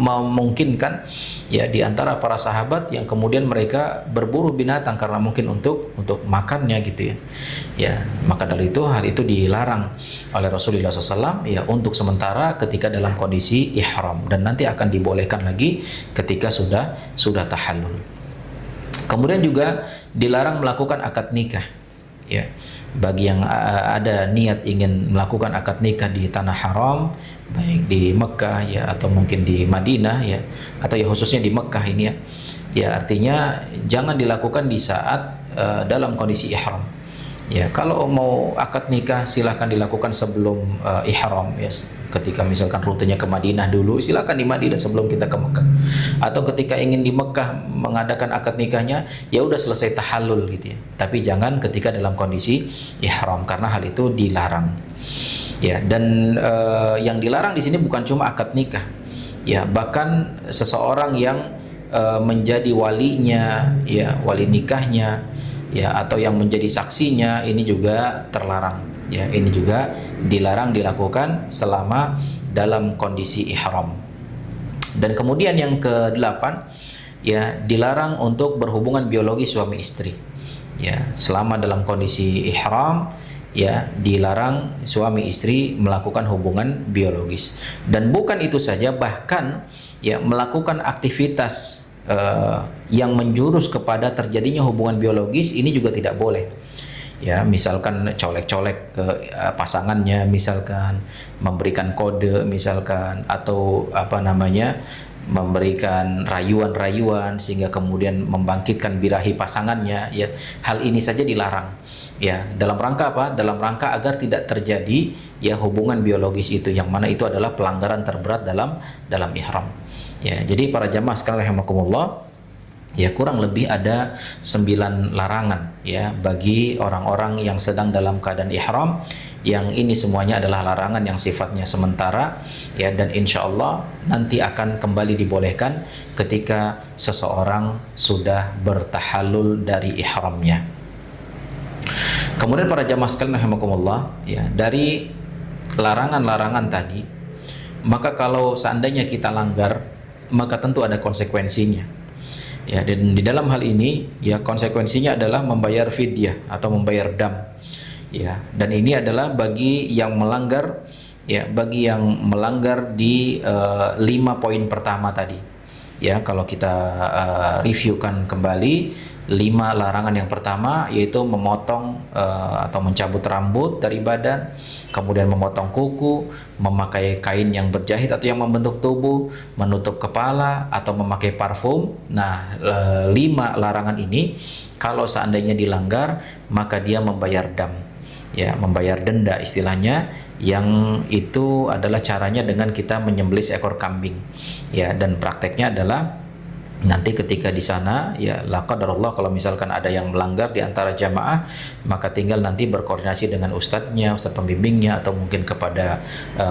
memungkinkan ya di antara para sahabat yang kemudian mereka berburu binatang karena mungkin untuk makannya gitu ya. Ya, maka dari itu hal itu dilarang oleh Rasulullah SAW ya untuk sementara ketika dalam kondisi ihram, dan nanti akan dibolehkan lagi ketika sudah tahallul. Kemudian juga dilarang melakukan akad nikah. Ya, bagi yang ada niat ingin melakukan akad nikah di tanah haram, baik di Mekah ya atau mungkin di Madinah ya, atau ya khususnya di Mekah ini ya. Ya, artinya jangan dilakukan di saat dalam kondisi ihram. Ya, kalau mau akad nikah silahkan dilakukan sebelum ihram ya. Ketika misalkan rutenya ke Madinah dulu, silahkan di Madinah sebelum kita ke Mekah. Atau ketika ingin di Mekah mengadakan akad nikahnya, ya udah selesai tahallul gitu ya. Tapi jangan ketika dalam kondisi ihram, karena hal itu dilarang. Ya, dan yang dilarang di sini bukan cuma akad nikah. Ya, bahkan seseorang yang menjadi walinya, ya wali nikahnya, ya atau yang menjadi saksinya, ini juga terlarang. Ya, ini juga dilarang dilakukan selama dalam kondisi ihram. Dan kemudian yang ke-8 ya dilarang untuk berhubungan biologi suami istri. Ya, selama dalam kondisi ihram ya dilarang suami istri melakukan hubungan biologis. Dan bukan itu saja, bahkan ya melakukan aktivitas yang menjurus kepada terjadinya hubungan biologis ini juga tidak boleh. Ya, misalkan colek-colek ke pasangannya, misalkan memberikan kode misalkan, atau memberikan rayuan-rayuan sehingga kemudian membangkitkan birahi pasangannya ya. Hal ini saja dilarang. Ya, dalam rangka apa? Dalam rangka agar tidak terjadi ya hubungan biologis itu, yang mana itu adalah pelanggaran terberat dalam ihram. Ya, jadi para jamaah sekalian rahimakumullah, ya kurang lebih ada 9 larangan ya bagi orang-orang yang sedang dalam keadaan ihram, yang ini semuanya adalah larangan yang sifatnya sementara ya, dan insya Allah nanti akan kembali dibolehkan ketika seseorang sudah bertahallul dari ihramnya. Kemudian para jamaah sekalian rahimakumullah, ya dari larangan-larangan tadi, maka kalau seandainya kita langgar, maka tentu ada konsekuensinya. Ya, dan di dalam hal ini ya konsekuensinya adalah membayar fidyah atau membayar dam. Ya, dan ini adalah bagi yang melanggar di 5 poin pertama tadi. Ya, kalau kita reviewkan kembali 5 larangan yang pertama, yaitu memotong atau mencabut rambut dari badan, kemudian memotong kuku, memakai kain yang berjahit atau yang membentuk tubuh, menutup kepala, atau memakai parfum. Nah, 5 larangan ini kalau seandainya dilanggar, maka dia membayar dam. Ya, membayar denda istilahnya, yang itu adalah caranya dengan kita menyembelih seekor kambing. Ya, dan prakteknya adalah nanti ketika di sana ya la qadarullah, kalau misalkan ada yang melanggar di antara jamaah, maka tinggal nanti berkoordinasi dengan ustadznya, ustadz pembimbingnya, atau mungkin kepada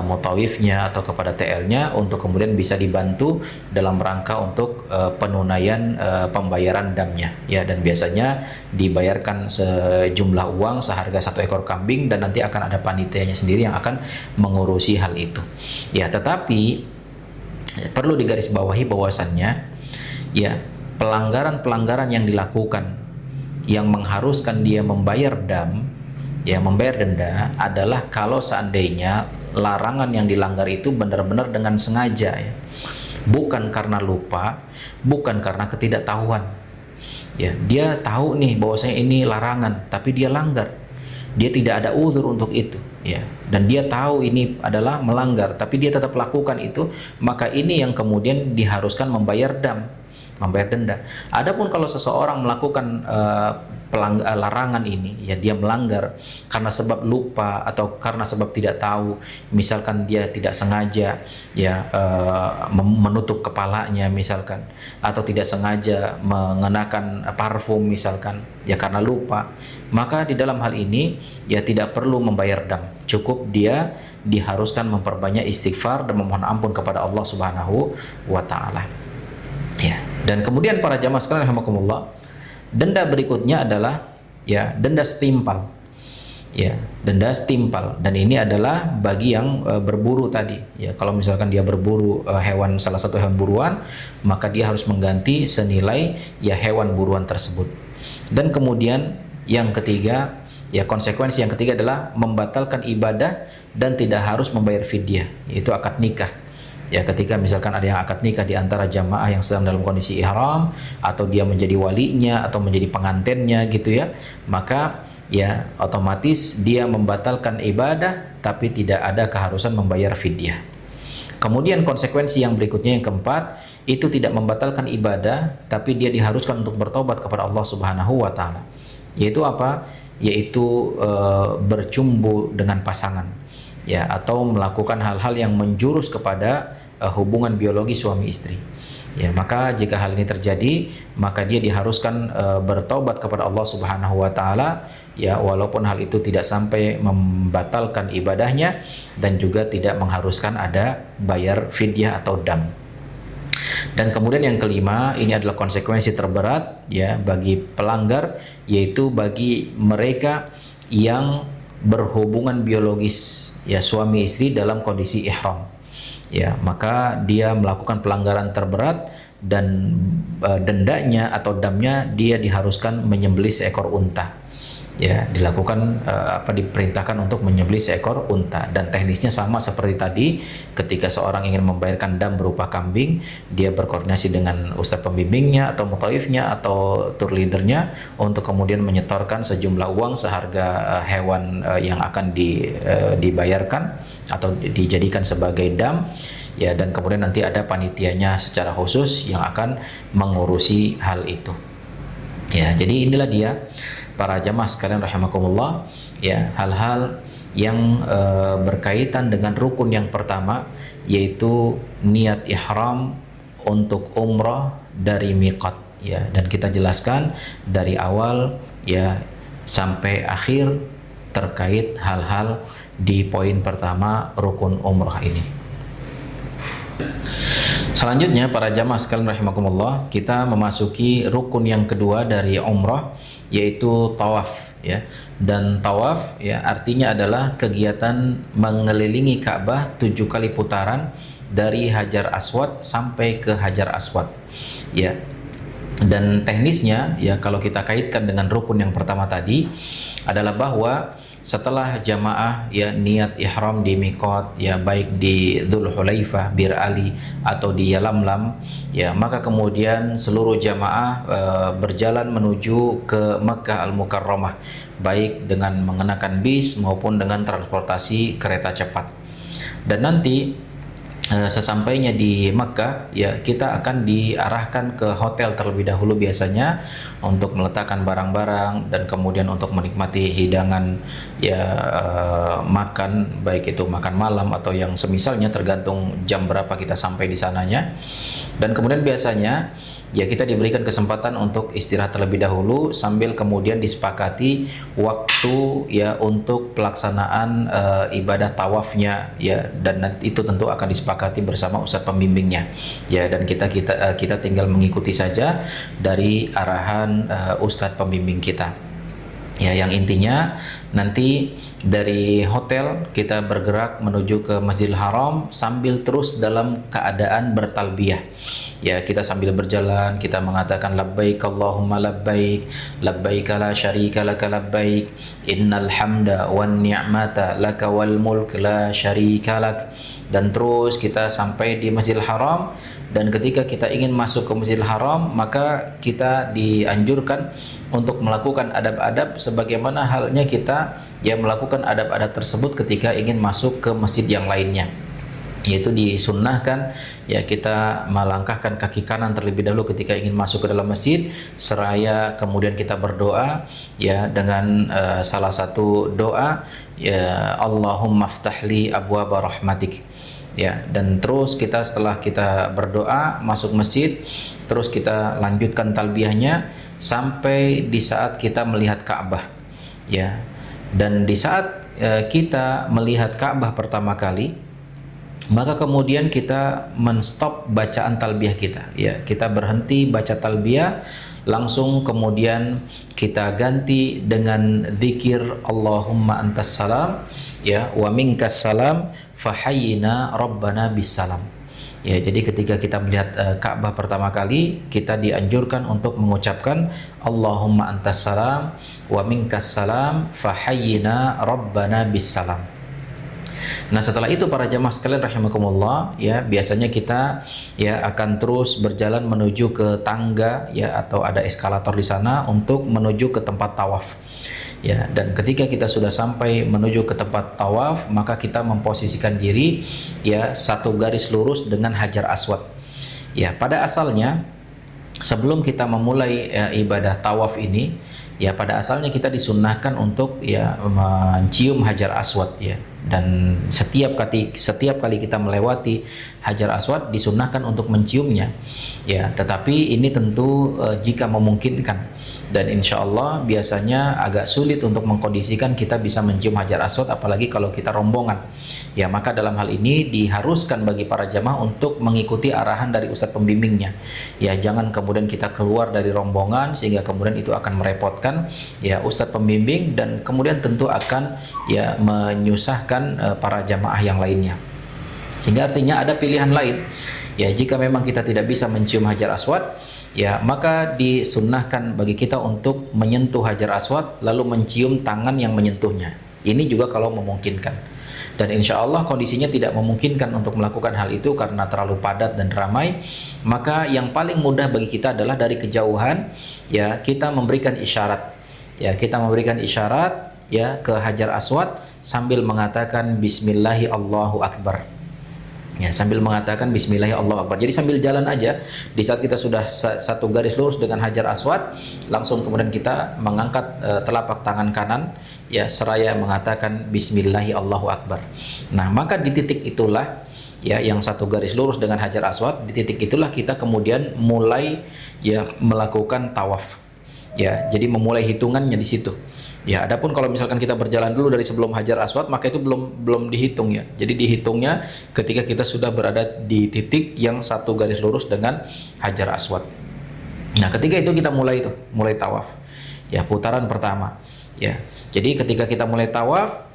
mutawifnya atau kepada TL-nya untuk kemudian bisa dibantu dalam rangka untuk penunaian pembayaran damnya ya. Dan biasanya dibayarkan sejumlah uang seharga 1 ekor kambing, dan nanti akan ada panitianya sendiri yang akan mengurusi hal itu ya. Tetapi perlu digarisbawahi bahwasannya ya pelanggaran-pelanggaran yang dilakukan yang mengharuskan dia membayar dam, ya membayar denda, adalah kalau seandainya larangan yang dilanggar itu benar-benar dengan sengaja ya. Bukan karena lupa, bukan karena ketidaktahuan. Ya, dia tahu nih bahwasanya ini larangan, tapi dia langgar. Dia tidak ada uzur untuk itu, ya. Dan dia tahu ini adalah melanggar, tapi dia tetap lakukan itu, maka ini yang kemudian diharuskan membayar membayar denda. Adapun kalau seseorang melakukan larangan ini, ya dia melanggar karena sebab lupa atau karena sebab tidak tahu, misalkan dia tidak sengaja ya menutup kepalanya misalkan, atau tidak sengaja mengenakan parfum misalkan, ya karena lupa, maka di dalam hal ini ya tidak perlu membayar dam, cukup dia diharuskan memperbanyak istighfar dan memohon ampun kepada Allah Subhanahu wa taala. Ya, dan kemudian para jamaah sekalian rahimakumullah, denda berikutnya adalah ya denda setimpal. Ya, denda setimpal, dan ini adalah bagi yang berburu tadi. Ya, kalau misalkan dia berburu hewan, salah satu hewan buruan, maka dia harus mengganti senilai ya hewan buruan tersebut. Dan kemudian yang ketiga, ya konsekuensi yang ketiga adalah membatalkan ibadah dan tidak harus membayar fidyah, yaitu akad nikah. Ya, ketika misalkan ada yang akad nikah di antara jamaah yang sedang dalam kondisi ihram, atau dia menjadi walinya atau menjadi pengantinnya gitu ya, maka ya otomatis dia membatalkan ibadah tapi tidak ada keharusan membayar fidyah. Kemudian konsekuensi yang berikutnya yang keempat, itu tidak membatalkan ibadah tapi dia diharuskan untuk bertobat kepada Allah Subhanahu wa taala. Yaitu apa? Yaitu bercumbu dengan pasangan, ya, atau melakukan hal-hal yang menjurus kepada hubungan biologi suami istri. Ya, maka jika hal ini terjadi, maka dia diharuskan bertaubat kepada Allah Subhanahu wa taala, ya, walaupun hal itu tidak sampai membatalkan ibadahnya dan juga tidak mengharuskan ada bayar fidyah atau dam. Dan kemudian yang kelima, ini adalah konsekuensi terberat ya bagi pelanggar, yaitu bagi mereka yang berhubungan biologis ya suami istri dalam kondisi ihram. Ya, maka dia melakukan pelanggaran terberat, dan dendanya atau damnya dia diharuskan menyembelih seekor unta. Ya, dilakukan diperintahkan untuk menyembelih seekor unta, dan teknisnya sama seperti tadi. Ketika seorang ingin membayarkan dam berupa kambing, dia berkoordinasi dengan ustadz pembimbingnya atau mutaifnya atau tour leadernya untuk kemudian menyetorkan sejumlah uang seharga hewan yang akan dibayarkan atau dijadikan sebagai dam, ya, dan kemudian nanti ada panitianya secara khusus yang akan mengurusi hal itu. Ya, jadi inilah dia para jamaah sekalian rahimakumullah, ya, hal-hal yang berkaitan dengan rukun yang pertama, yaitu niat ihram untuk umrah dari miqat, ya, dan kita jelaskan dari awal ya sampai akhir terkait hal-hal di poin pertama rukun umrah ini. Selanjutnya para jamaah sekalian rahimakumullah, kita memasuki rukun yang kedua dari umrah, yaitu tawaf, ya. Dan tawaf ya artinya adalah kegiatan mengelilingi Ka'bah 7 kali putaran dari Hajar Aswad sampai ke Hajar Aswad, ya. Dan teknisnya ya kalau kita kaitkan dengan rukun yang pertama tadi adalah bahwa setelah jamaah ya niat ihram di miqat, ya baik di Dzulhulaifah, Bir Ali atau di Yalamlam, ya, maka kemudian seluruh jamaah berjalan menuju ke Makkah Al-Mukarramah, baik dengan mengenakan bis maupun dengan transportasi kereta cepat. Dan nanti sesampainya di Makkah, ya kita akan diarahkan ke hotel terlebih dahulu biasanya untuk meletakkan barang-barang dan kemudian untuk menikmati hidangan ya makan, baik itu makan malam atau yang semisalnya, tergantung jam berapa kita sampai di sananya. Dan kemudian biasanya ya kita diberikan kesempatan untuk istirahat terlebih dahulu sambil kemudian disepakati waktu ya untuk pelaksanaan ibadah tawafnya, ya, dan itu tentu akan disepakati bersama ustadz pembimbingnya, ya, dan kita tinggal mengikuti saja dari arahan ustadz pembimbing kita, ya, yang intinya nanti dari hotel kita bergerak menuju ke Masjidil Haram sambil terus dalam keadaan bertalbiyah. Ya, kita sambil berjalan kita mengatakan labbaik Allahumma labbaik, labbaik la syarika laka labbaik, innal hamda wan ni'mata laka wal mulk la syarika lak. Dan terus kita sampai di Masjidil Haram, Dan ketika kita ingin masuk ke Masjidil Haram, maka kita dianjurkan untuk melakukan adab-adab sebagaimana halnya kita melakukan adab-adab tersebut ketika ingin masuk ke masjid yang lainnya. Yaitu disunnahkan kita melangkahkan kaki kanan terlebih dahulu ketika ingin masuk ke dalam masjid, seraya kemudian kita berdoa dengan salah satu doa, Allahumma ftahli abwaaba rahmatik. Dan terus kita setelah kita berdoa masuk masjid, terus kita lanjutkan talbiyahnya sampai di saat kita melihat Ka'bah. Dan di saat kita melihat Ka'bah pertama kali, maka kemudian kita menstop bacaan talbiyah kita. Kita berhenti baca talbiyah, langsung kemudian kita ganti dengan zikir Allahumma antas salam wa minkas salam fahayyina rabbana bisalam. Jadi ketika kita melihat Ka'bah pertama kali, kita dianjurkan untuk mengucapkan Allahumma antas salam wa minkas salam fahayyina rabbana bisalam. Nah, setelah itu para jamaah sekalian rahimakumullah, biasanya kita akan terus berjalan menuju ke tangga atau ada eskalator di sana untuk menuju ke tempat tawaf. Dan ketika kita sudah sampai menuju ke tempat tawaf, maka kita memposisikan diri satu garis lurus dengan Hajar Aswad. Pada asalnya sebelum kita memulai ibadah tawaf ini, pada asalnya kita disunnahkan untuk mencium Hajar Aswad. Dan setiap kali kita melewati Hajar Aswad disunnahkan untuk menciumnya. Tetapi ini tentu jika memungkinkan. Dan insya Allah biasanya agak sulit untuk mengkondisikan kita bisa mencium Hajar Aswad, apalagi kalau kita rombongan. Maka dalam hal ini diharuskan bagi para jamaah untuk mengikuti arahan dari ustadz pembimbingnya. Jangan kemudian kita keluar dari rombongan sehingga kemudian itu akan merepotkan ustadz pembimbing, dan kemudian tentu akan menyusahkan para jamaah yang lainnya. Sehingga artinya ada pilihan lain. Jika memang kita tidak bisa mencium Hajar Aswad, maka disunnahkan bagi kita untuk menyentuh Hajar Aswad lalu mencium tangan yang menyentuhnya. Ini juga kalau memungkinkan. Dan insya Allah kondisinya tidak memungkinkan untuk melakukan hal itu karena terlalu padat dan ramai, maka yang paling mudah bagi kita adalah dari kejauhan kita memberikan isyarat. Kita memberikan isyarat ke Hajar Aswad sambil mengatakan Bismillahi Allahu Akbar. Sambil mengatakan Bismillahi Allahu Akbar. Jadi sambil jalan aja, di saat kita sudah satu garis lurus dengan Hajar Aswad, langsung kemudian kita mengangkat telapak tangan kanan seraya mengatakan Bismillahi Allahu Akbar. Nah, maka di titik itulah yang satu garis lurus dengan Hajar Aswad, di titik itulah kita kemudian mulai melakukan tawaf. Jadi memulai hitungannya di situ. Adapun kalau misalkan kita berjalan dulu dari sebelum Hajar Aswad, maka itu belum dihitung. Jadi dihitungnya ketika kita sudah berada di titik yang satu garis lurus dengan Hajar Aswad. Nah, ketika itu kita mulai tawaf. Putaran pertama. Jadi ketika kita mulai tawaf,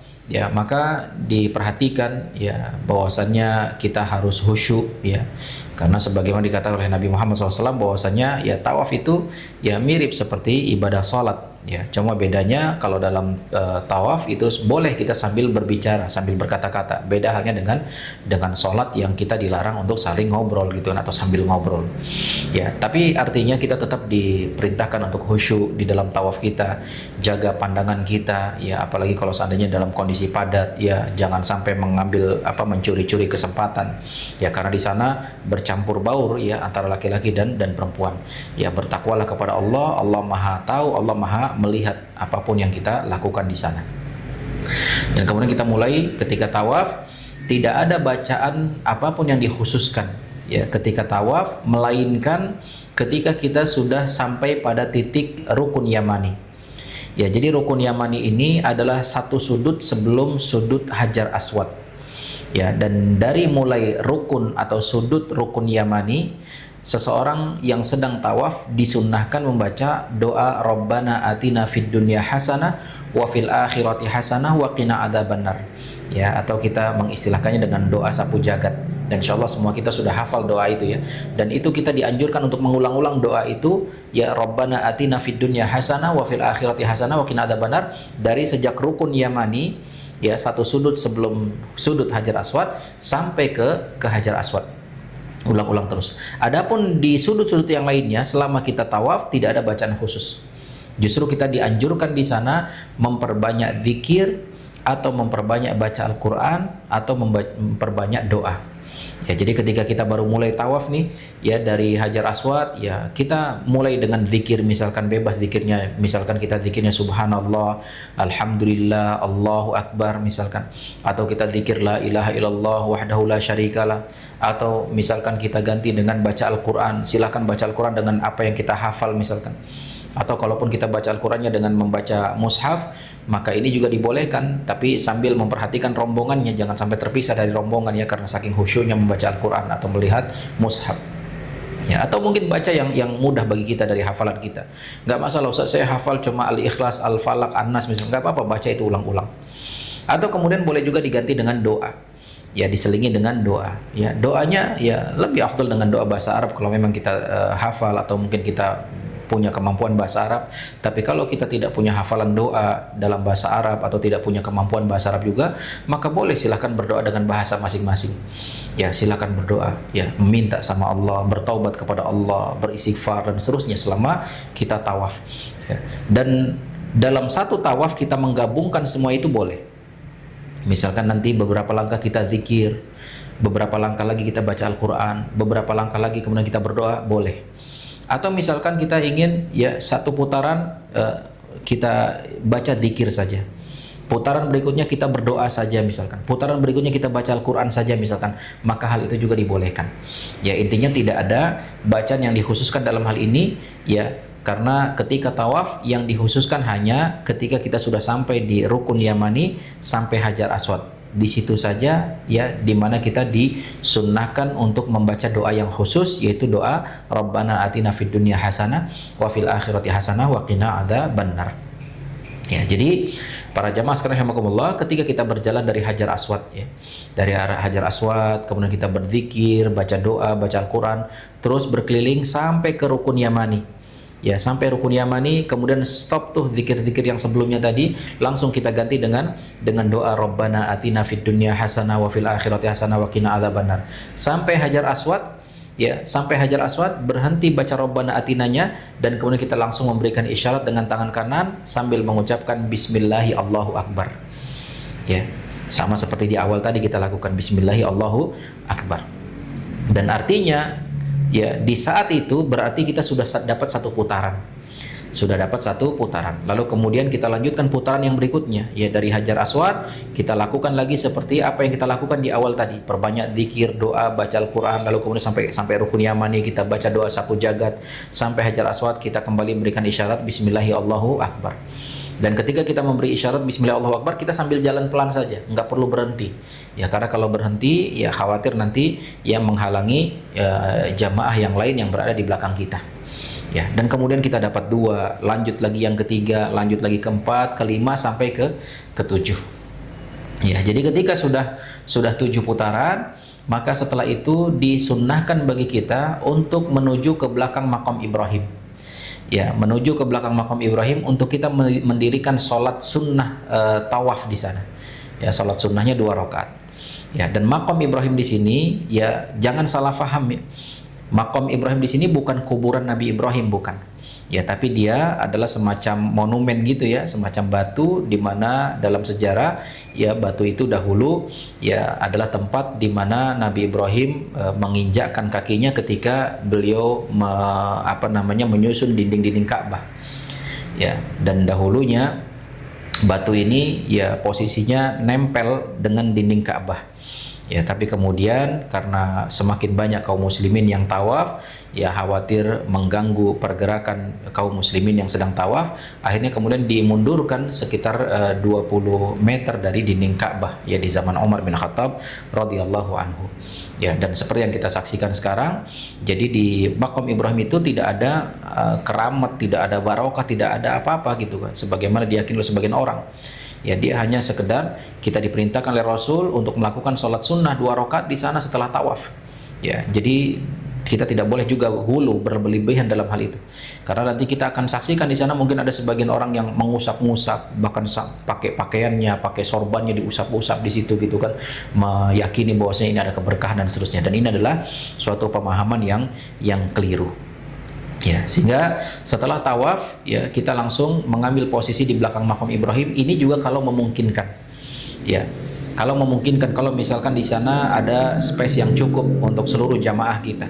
maka diperhatikan bahwasannya kita harus khusyuk. Karena sebagaimana dikatakan oleh Nabi Muhammad SAW bahwasannya tawaf itu mirip seperti ibadah sholat. Cuma bedanya kalau dalam tawaf itu boleh kita sambil berbicara, sambil berkata-kata. Beda halnya dengan sholat yang kita dilarang untuk saling ngobrol gitu atau sambil ngobrol. Tapi artinya kita tetap diperintahkan untuk khusyuk di dalam tawaf kita, jaga pandangan kita, apalagi kalau seandainya dalam kondisi padat, jangan sampai mencuri-curi kesempatan. Karena di sana bercampur baur antara laki-laki dan perempuan. Bertakwalah kepada Allah. Allah Maha tahu, Allah Maha melihat apapun yang kita lakukan di sana. Dan kemudian kita mulai ketika tawaf, tidak ada bacaan apapun yang dikhususkan ketika tawaf, melainkan ketika kita sudah sampai pada titik rukun yamani. Jadi rukun yamani ini adalah satu sudut sebelum sudut Hajar Aswad. Dan dari mulai rukun atau sudut rukun yamani, seseorang yang sedang tawaf disunnahkan membaca doa Rabbana atina fid dunya hasanah wa fil akhirati hasanah wa qina adzabannar. Atau kita mengistilahkannya dengan doa sapu jagat. Dan insyaallah semua kita sudah hafal doa itu Dan itu kita dianjurkan untuk mengulang-ulang doa itu, Rabbana atina fid dunya hasanah wa fil akhirati hasanah wa qina adzabannar, dari sejak rukun yamani satu sudut sebelum sudut Hajar Aswad sampai ke Hajar Aswad. ulang-ulang terus. Adapun di sudut-sudut yang lainnya selama kita tawaf tidak ada bacaan khusus. Justru kita dianjurkan di sana memperbanyak zikir atau memperbanyak baca Al-Qur'an atau memperbanyak doa. Ya, jadi ketika kita baru mulai tawaf nih, ya dari Hajar Aswad, ya kita mulai dengan zikir, misalkan bebas zikirnya, misalkan kita zikirnya Subhanallah, Alhamdulillah, Allahu Akbar misalkan, atau kita zikir la ilaha illallah wahdahu la syarikalah, atau misalkan kita ganti dengan baca Al-Quran, silahkan baca Al-Quran dengan apa yang kita hafal misalkan. Atau kalaupun kita baca Al-Qurannya dengan membaca mushaf, maka ini juga dibolehkan, tapi sambil memperhatikan rombongannya, jangan sampai terpisah dari rombongannya karena saking khusyuknya membaca Al-Quran atau melihat mushaf. Ya, atau mungkin baca yang mudah bagi kita dari hafalan kita. Nggak masalah, Ustaz, saya hafal cuma Al-Ikhlas, Al-Falaq, An-Nas misalnya, nggak apa-apa, baca itu ulang-ulang. Atau kemudian boleh juga diganti dengan doa. Ya, diselingi dengan doa. Ya, doanya ya lebih afdal dengan doa bahasa Arab kalau memang kita hafal atau mungkin kita punya kemampuan bahasa Arab. Tapi kalau kita tidak punya hafalan doa dalam bahasa Arab atau tidak punya kemampuan bahasa Arab juga, maka boleh silahkan berdoa dengan bahasa masing-masing. Ya, silahkan berdoa, ya meminta sama Allah, bertaubat kepada Allah, beristighfar dan seterusnya selama kita tawaf. Ya. Dan dalam satu tawaf kita menggabungkan semua itu boleh. Misalkan nanti beberapa langkah kita zikir, beberapa langkah lagi kita baca Al-Quran, beberapa langkah lagi kemudian kita berdoa, boleh. Atau misalkan kita ingin ya satu putaran kita baca zikir saja, putaran berikutnya kita berdoa saja misalkan, putaran berikutnya kita baca Al-Quran saja misalkan, maka hal itu juga dibolehkan. Ya, intinya tidak ada bacaan yang dikhususkan dalam hal ini, ya karena ketika tawaf yang dikhususkan hanya ketika kita sudah sampai di Rukun Yamani sampai Hajar Aswad. Di situ saja ya dimana kita disunnahkan untuk membaca doa yang khusus, yaitu doa Rabbana atina fid dunya hasanah wa fil akhirati hasanah wa qina adzabannar. Ya, jadi para jamaah sekalian rahimakumullah, ketika kita berjalan dari Hajar Aswad, ya dari arah Hajar Aswad, kemudian kita berzikir, baca doa, baca Al-Quran, terus berkeliling sampai ke Rukun Yamani. Ya, sampai Rukun Yamani, kemudian stop tuh zikir-zikir yang sebelumnya tadi, langsung kita ganti dengan doa Rabbana atina fid dunya hasanah wa fil akhirati hasanah wa qina adzabannar. Sampai Hajar Aswad, ya, sampai Hajar Aswad berhenti baca Rabbana atinanya dan kemudian kita langsung memberikan isyarat dengan tangan kanan sambil mengucapkan bismillahi Allahu akbar. Ya, sama seperti di awal tadi kita lakukan bismillahi Allahu akbar. Dan artinya ya di saat itu berarti kita sudah dapat satu putaran. Sudah dapat satu putaran. Lalu kemudian kita lanjutkan putaran yang berikutnya. Ya, dari Hajar Aswad kita lakukan lagi seperti apa yang kita lakukan di awal tadi. Perbanyak zikir, doa, baca Al-Quran. Lalu kemudian sampai Rukun Yamani kita baca doa sapu jagat. Sampai Hajar Aswad kita kembali memberikan isyarat bismillahi Allahu akbar. Dan ketika kita memberi isyarat bismillah Allahu akbar, kita sambil jalan pelan saja, nggak perlu berhenti. Ya, karena kalau berhenti ya khawatir nanti yang menghalangi jamaah yang lain yang berada di belakang kita. Ya, dan kemudian kita dapat dua, lanjut lagi yang ketiga, lanjut lagi keempat, kelima sampai ke tujuh. Ya, jadi ketika sudah 7 putaran, maka setelah itu disunnahkan bagi kita untuk menuju ke belakang makam Ibrahim. Ya, menuju ke belakang makam Ibrahim untuk kita mendirikan sholat sunnah tawaf di sana. Ya, sholat sunnahnya 2 rakaat. Ya, dan makam Ibrahim di sini ya jangan salah paham ya. Makam Ibrahim di sini bukan kuburan Nabi Ibrahim, bukan. Ya, tapi dia adalah semacam monumen gitu ya, semacam batu di mana dalam sejarah ya batu itu dahulu ya adalah tempat di mana Nabi Ibrahim menginjakkan kakinya ketika beliau menyusun dinding-dinding Ka'bah. Ya, dan dahulunya batu ini ya posisinya nempel dengan dinding Ka'bah. Ya, tapi kemudian karena semakin banyak kaum muslimin yang tawaf, ya khawatir mengganggu pergerakan kaum muslimin yang sedang tawaf, akhirnya kemudian dimundurkan sekitar 20 meter dari dinding Ka'bah ya di zaman Umar bin Khattab radhiyallahu anhu. Ya, dan seperti yang kita saksikan sekarang, jadi di makam Ibrahim itu tidak ada keramat, tidak ada barokah, tidak ada apa-apa gitu kan, sebagaimana diyakini oleh sebagian orang. Ya, dia hanya sekedar kita diperintahkan oleh Rasul untuk melakukan sholat sunnah 2 rakaat di sana setelah tawaf. Ya, jadi Kita tidak boleh juga hulu berlebihan dalam hal itu, karena nanti kita akan saksikan di sana mungkin ada sebagian orang yang mengusap-ngusap, bahkan pakai pakaiannya, pakai sorbannya diusap-usap di situ gitu kan, meyakini bahwasanya ini ada keberkahan dan seterusnya. Dan ini adalah suatu pemahaman yang keliru. Ya, sehingga setelah tawaf ya kita langsung mengambil posisi di belakang makam Ibrahim. Ini juga kalau memungkinkan. Ya. Kalau memungkinkan, kalau misalkan di sana ada space yang cukup untuk seluruh jamaah kita.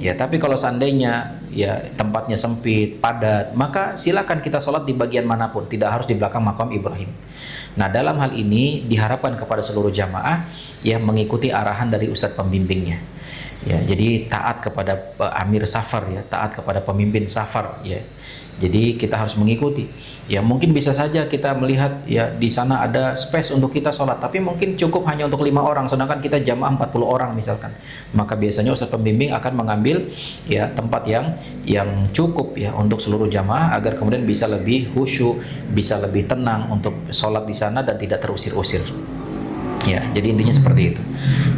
Ya, tapi kalau seandainya ya tempatnya sempit, padat, maka silakan kita sholat di bagian manapun, tidak harus di belakang makam Ibrahim. Nah, dalam hal ini diharapkan kepada seluruh jamaah yang mengikuti arahan dari ustadz pembimbingnya. Ya, jadi taat kepada amir safar ya, taat kepada pemimpin safar ya. Jadi kita harus mengikuti. Ya, mungkin bisa saja kita melihat ya di sana ada space untuk kita sholat, tapi mungkin cukup hanya untuk 5 orang, sedangkan kita jamaah 40 orang misalkan. Maka biasanya ustadz pembimbing akan mengambil ya tempat yang cukup ya untuk seluruh jamaah agar kemudian bisa lebih khusyuk, bisa lebih tenang untuk sholat di sana dan tidak terusir-usir. Ya, jadi intinya seperti itu.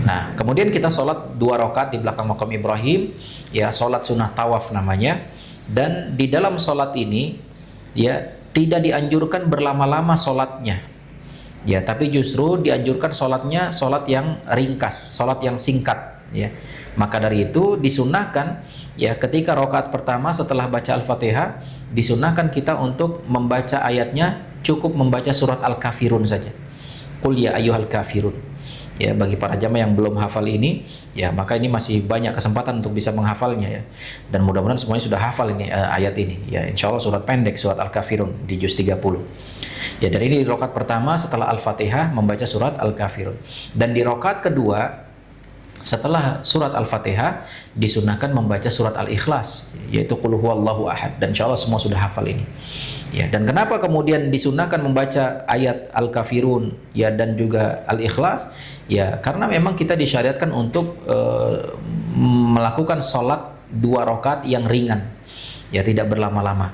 Nah, kemudian kita sholat 2 rakaat di belakang makam Ibrahim, ya sholat sunnah tawaf namanya. Dan di dalam sholat ini, ya tidak dianjurkan berlama-lama sholatnya, ya tapi justru dianjurkan sholatnya sholat yang ringkas, sholat yang singkat. Ya, maka dari itu disunahkan, ya ketika rakaat pertama setelah baca Al-Fatihah, disunahkan kita untuk membaca ayatnya cukup membaca surat Al-Kafirun saja. Qul ya ayyuhal kafirun. Ya, bagi para jamaah yang belum hafal ini, ya maka ini masih banyak kesempatan untuk bisa menghafalnya ya. Dan mudah-mudahan semuanya sudah hafal ini ayat ini. Ya, insya Allah surat pendek, surat Al-Kafirun di juz 30. Ya, dan ini di rakaat pertama setelah Al-Fatihah membaca surat Al-Kafirun. Dan di rakaat kedua setelah surat Al-Fatihah disunahkan membaca surat Al-Ikhlas, yaitu Qul huwallahu ahad, dan insya Allah semua sudah hafal ini. Ya, dan kenapa kemudian disunahkan membaca ayat Al-Kafirun ya dan juga Al-Ikhlas? Ya, karena memang kita disyariatkan untuk melakukan sholat 2 rakaat yang ringan, ya tidak berlama-lama.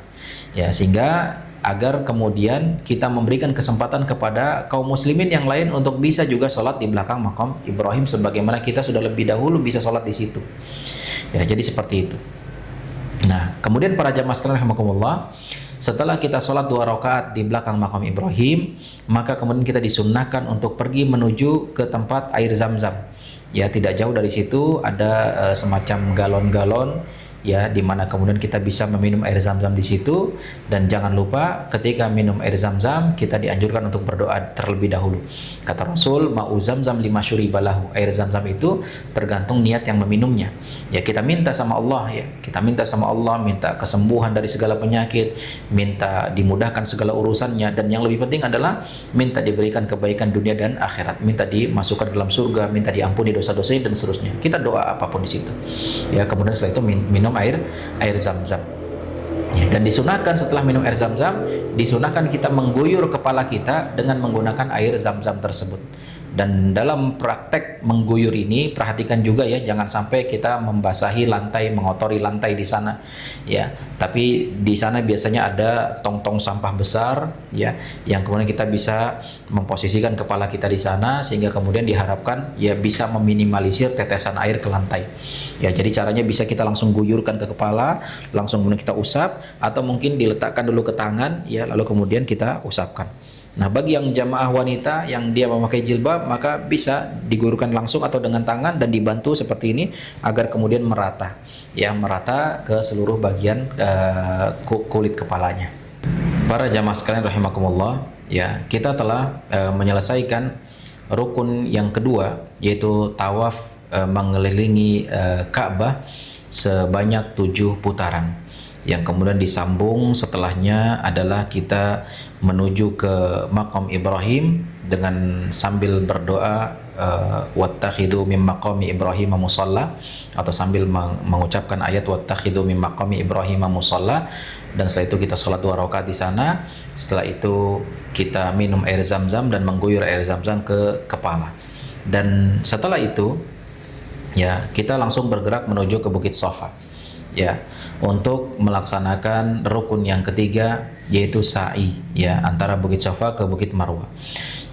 Ya, sehingga agar kemudian kita memberikan kesempatan kepada kaum muslimin yang lain untuk bisa juga sholat di belakang makam Ibrahim sebagaimana kita sudah lebih dahulu bisa sholat di situ. Ya, jadi seperti itu. Nah, kemudian para jamaah sekalian rahimakumullah, setelah kita sholat 2 rakaat di belakang makam Ibrahim, maka kemudian kita disunnahkan untuk pergi menuju ke tempat air Zam-Zam. Ya, tidak jauh dari situ ada semacam galon-galon ya, di mana kemudian kita bisa meminum air Zam-Zam di situ. Dan jangan lupa ketika minum air Zam-Zam kita dianjurkan untuk berdoa terlebih dahulu. Kata Rasul, ma'u Zam-Zam lima syuribalahu, air Zam-Zam itu tergantung niat yang meminumnya. Ya, kita minta sama Allah ya, kita minta sama Allah, minta kesembuhan dari segala penyakit, minta dimudahkan segala urusannya, dan yang lebih penting adalah minta diberikan kebaikan dunia dan akhirat, minta dimasukkan ke dalam surga, minta diampuni dosa-dosanya dan seterusnya. Kita doa apapun di situ. Ya, kemudian setelah itu minum air Zam-Zam. Ya, dan disunahkan setelah minum air Zam-Zam, disunahkan kita mengguyur kepala kita dengan menggunakan air Zam-Zam tersebut. Dan dalam praktek mengguyur ini perhatikan juga ya, jangan sampai kita membasahi lantai, mengotori lantai di sana. Ya, tapi di sana biasanya ada tong-tong sampah besar ya, yang kemudian kita bisa memposisikan kepala kita di sana sehingga kemudian diharapkan ya bisa meminimalisir tetesan air ke lantai. Ya, jadi caranya bisa kita langsung guyurkan ke kepala, langsung kemudian kita usap, atau mungkin diletakkan dulu ke tangan ya, lalu kemudian kita usapkan. Nah, bagi yang jamaah wanita yang dia memakai jilbab, maka bisa diguyurkan langsung atau dengan tangan dan dibantu seperti ini agar kemudian merata, ya merata ke seluruh bagian kulit kepalanya. Para jamaah sekalian rahimakumullah, ya kita telah menyelesaikan rukun yang kedua, yaitu tawaf mengelilingi Ka'bah sebanyak 7 putaran. Yang kemudian disambung setelahnya adalah kita menuju ke makam Ibrahim dengan sambil berdoa wattakhidhu min maqami Ibrahim musalla, atau sambil mengucapkan ayat wattakhidhu min maqami Ibrahim musalla. Dan setelah itu kita sholat 2 rakaat di sana. Setelah itu kita minum air Zam-Zam dan mengguyur air Zam-Zam ke kepala. Dan setelah itu ya kita langsung bergerak menuju ke Bukit Safa. ya untuk melaksanakan rukun yang ketiga, yaitu sa'i ya antara Bukit Safa ke Bukit Marwah.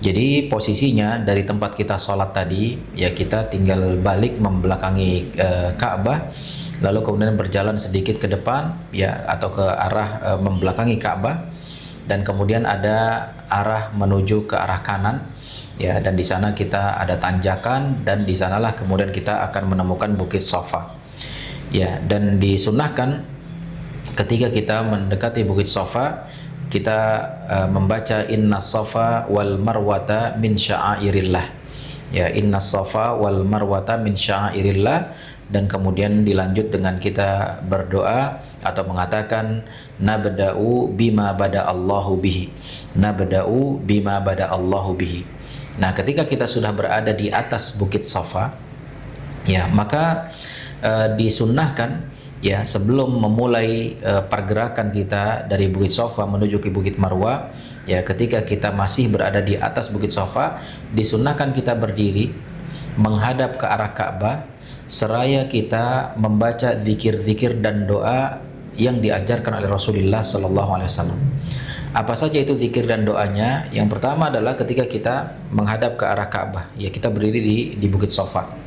Jadi posisinya dari tempat kita sholat tadi ya, kita tinggal balik membelakangi Ka'bah, lalu kemudian berjalan sedikit ke depan ya, atau ke arah membelakangi Ka'bah, dan kemudian ada arah menuju ke arah kanan ya, dan di sana kita ada tanjakan, dan di sanalah kemudian kita akan menemukan Bukit Safa ya. Dan disunnahkan ketika kita mendekati Bukit Safa, kita membaca inna safa wal marwata min sya'airillah ya, inna safa wal marwata min sya'airillah, dan kemudian dilanjut dengan kita berdoa atau mengatakan nabda'u bima bada Allahu bihi, nabda'u bima bada Allahu bihi. Nah, ketika kita sudah berada di atas Bukit Safa ya, maka disunnahkan ya, sebelum memulai pergerakan kita dari Bukit Safa menuju ke Bukit Marwah ya, ketika kita masih berada di atas Bukit Safa, disunnahkan kita berdiri menghadap ke arah Ka'bah seraya kita membaca zikir-zikir dan doa yang diajarkan oleh Rasulullah sallallahu alaihi wasallam. Apa saja itu zikir dan doanya? Yang pertama adalah ketika kita menghadap ke arah Ka'bah ya, kita berdiri di Bukit Safa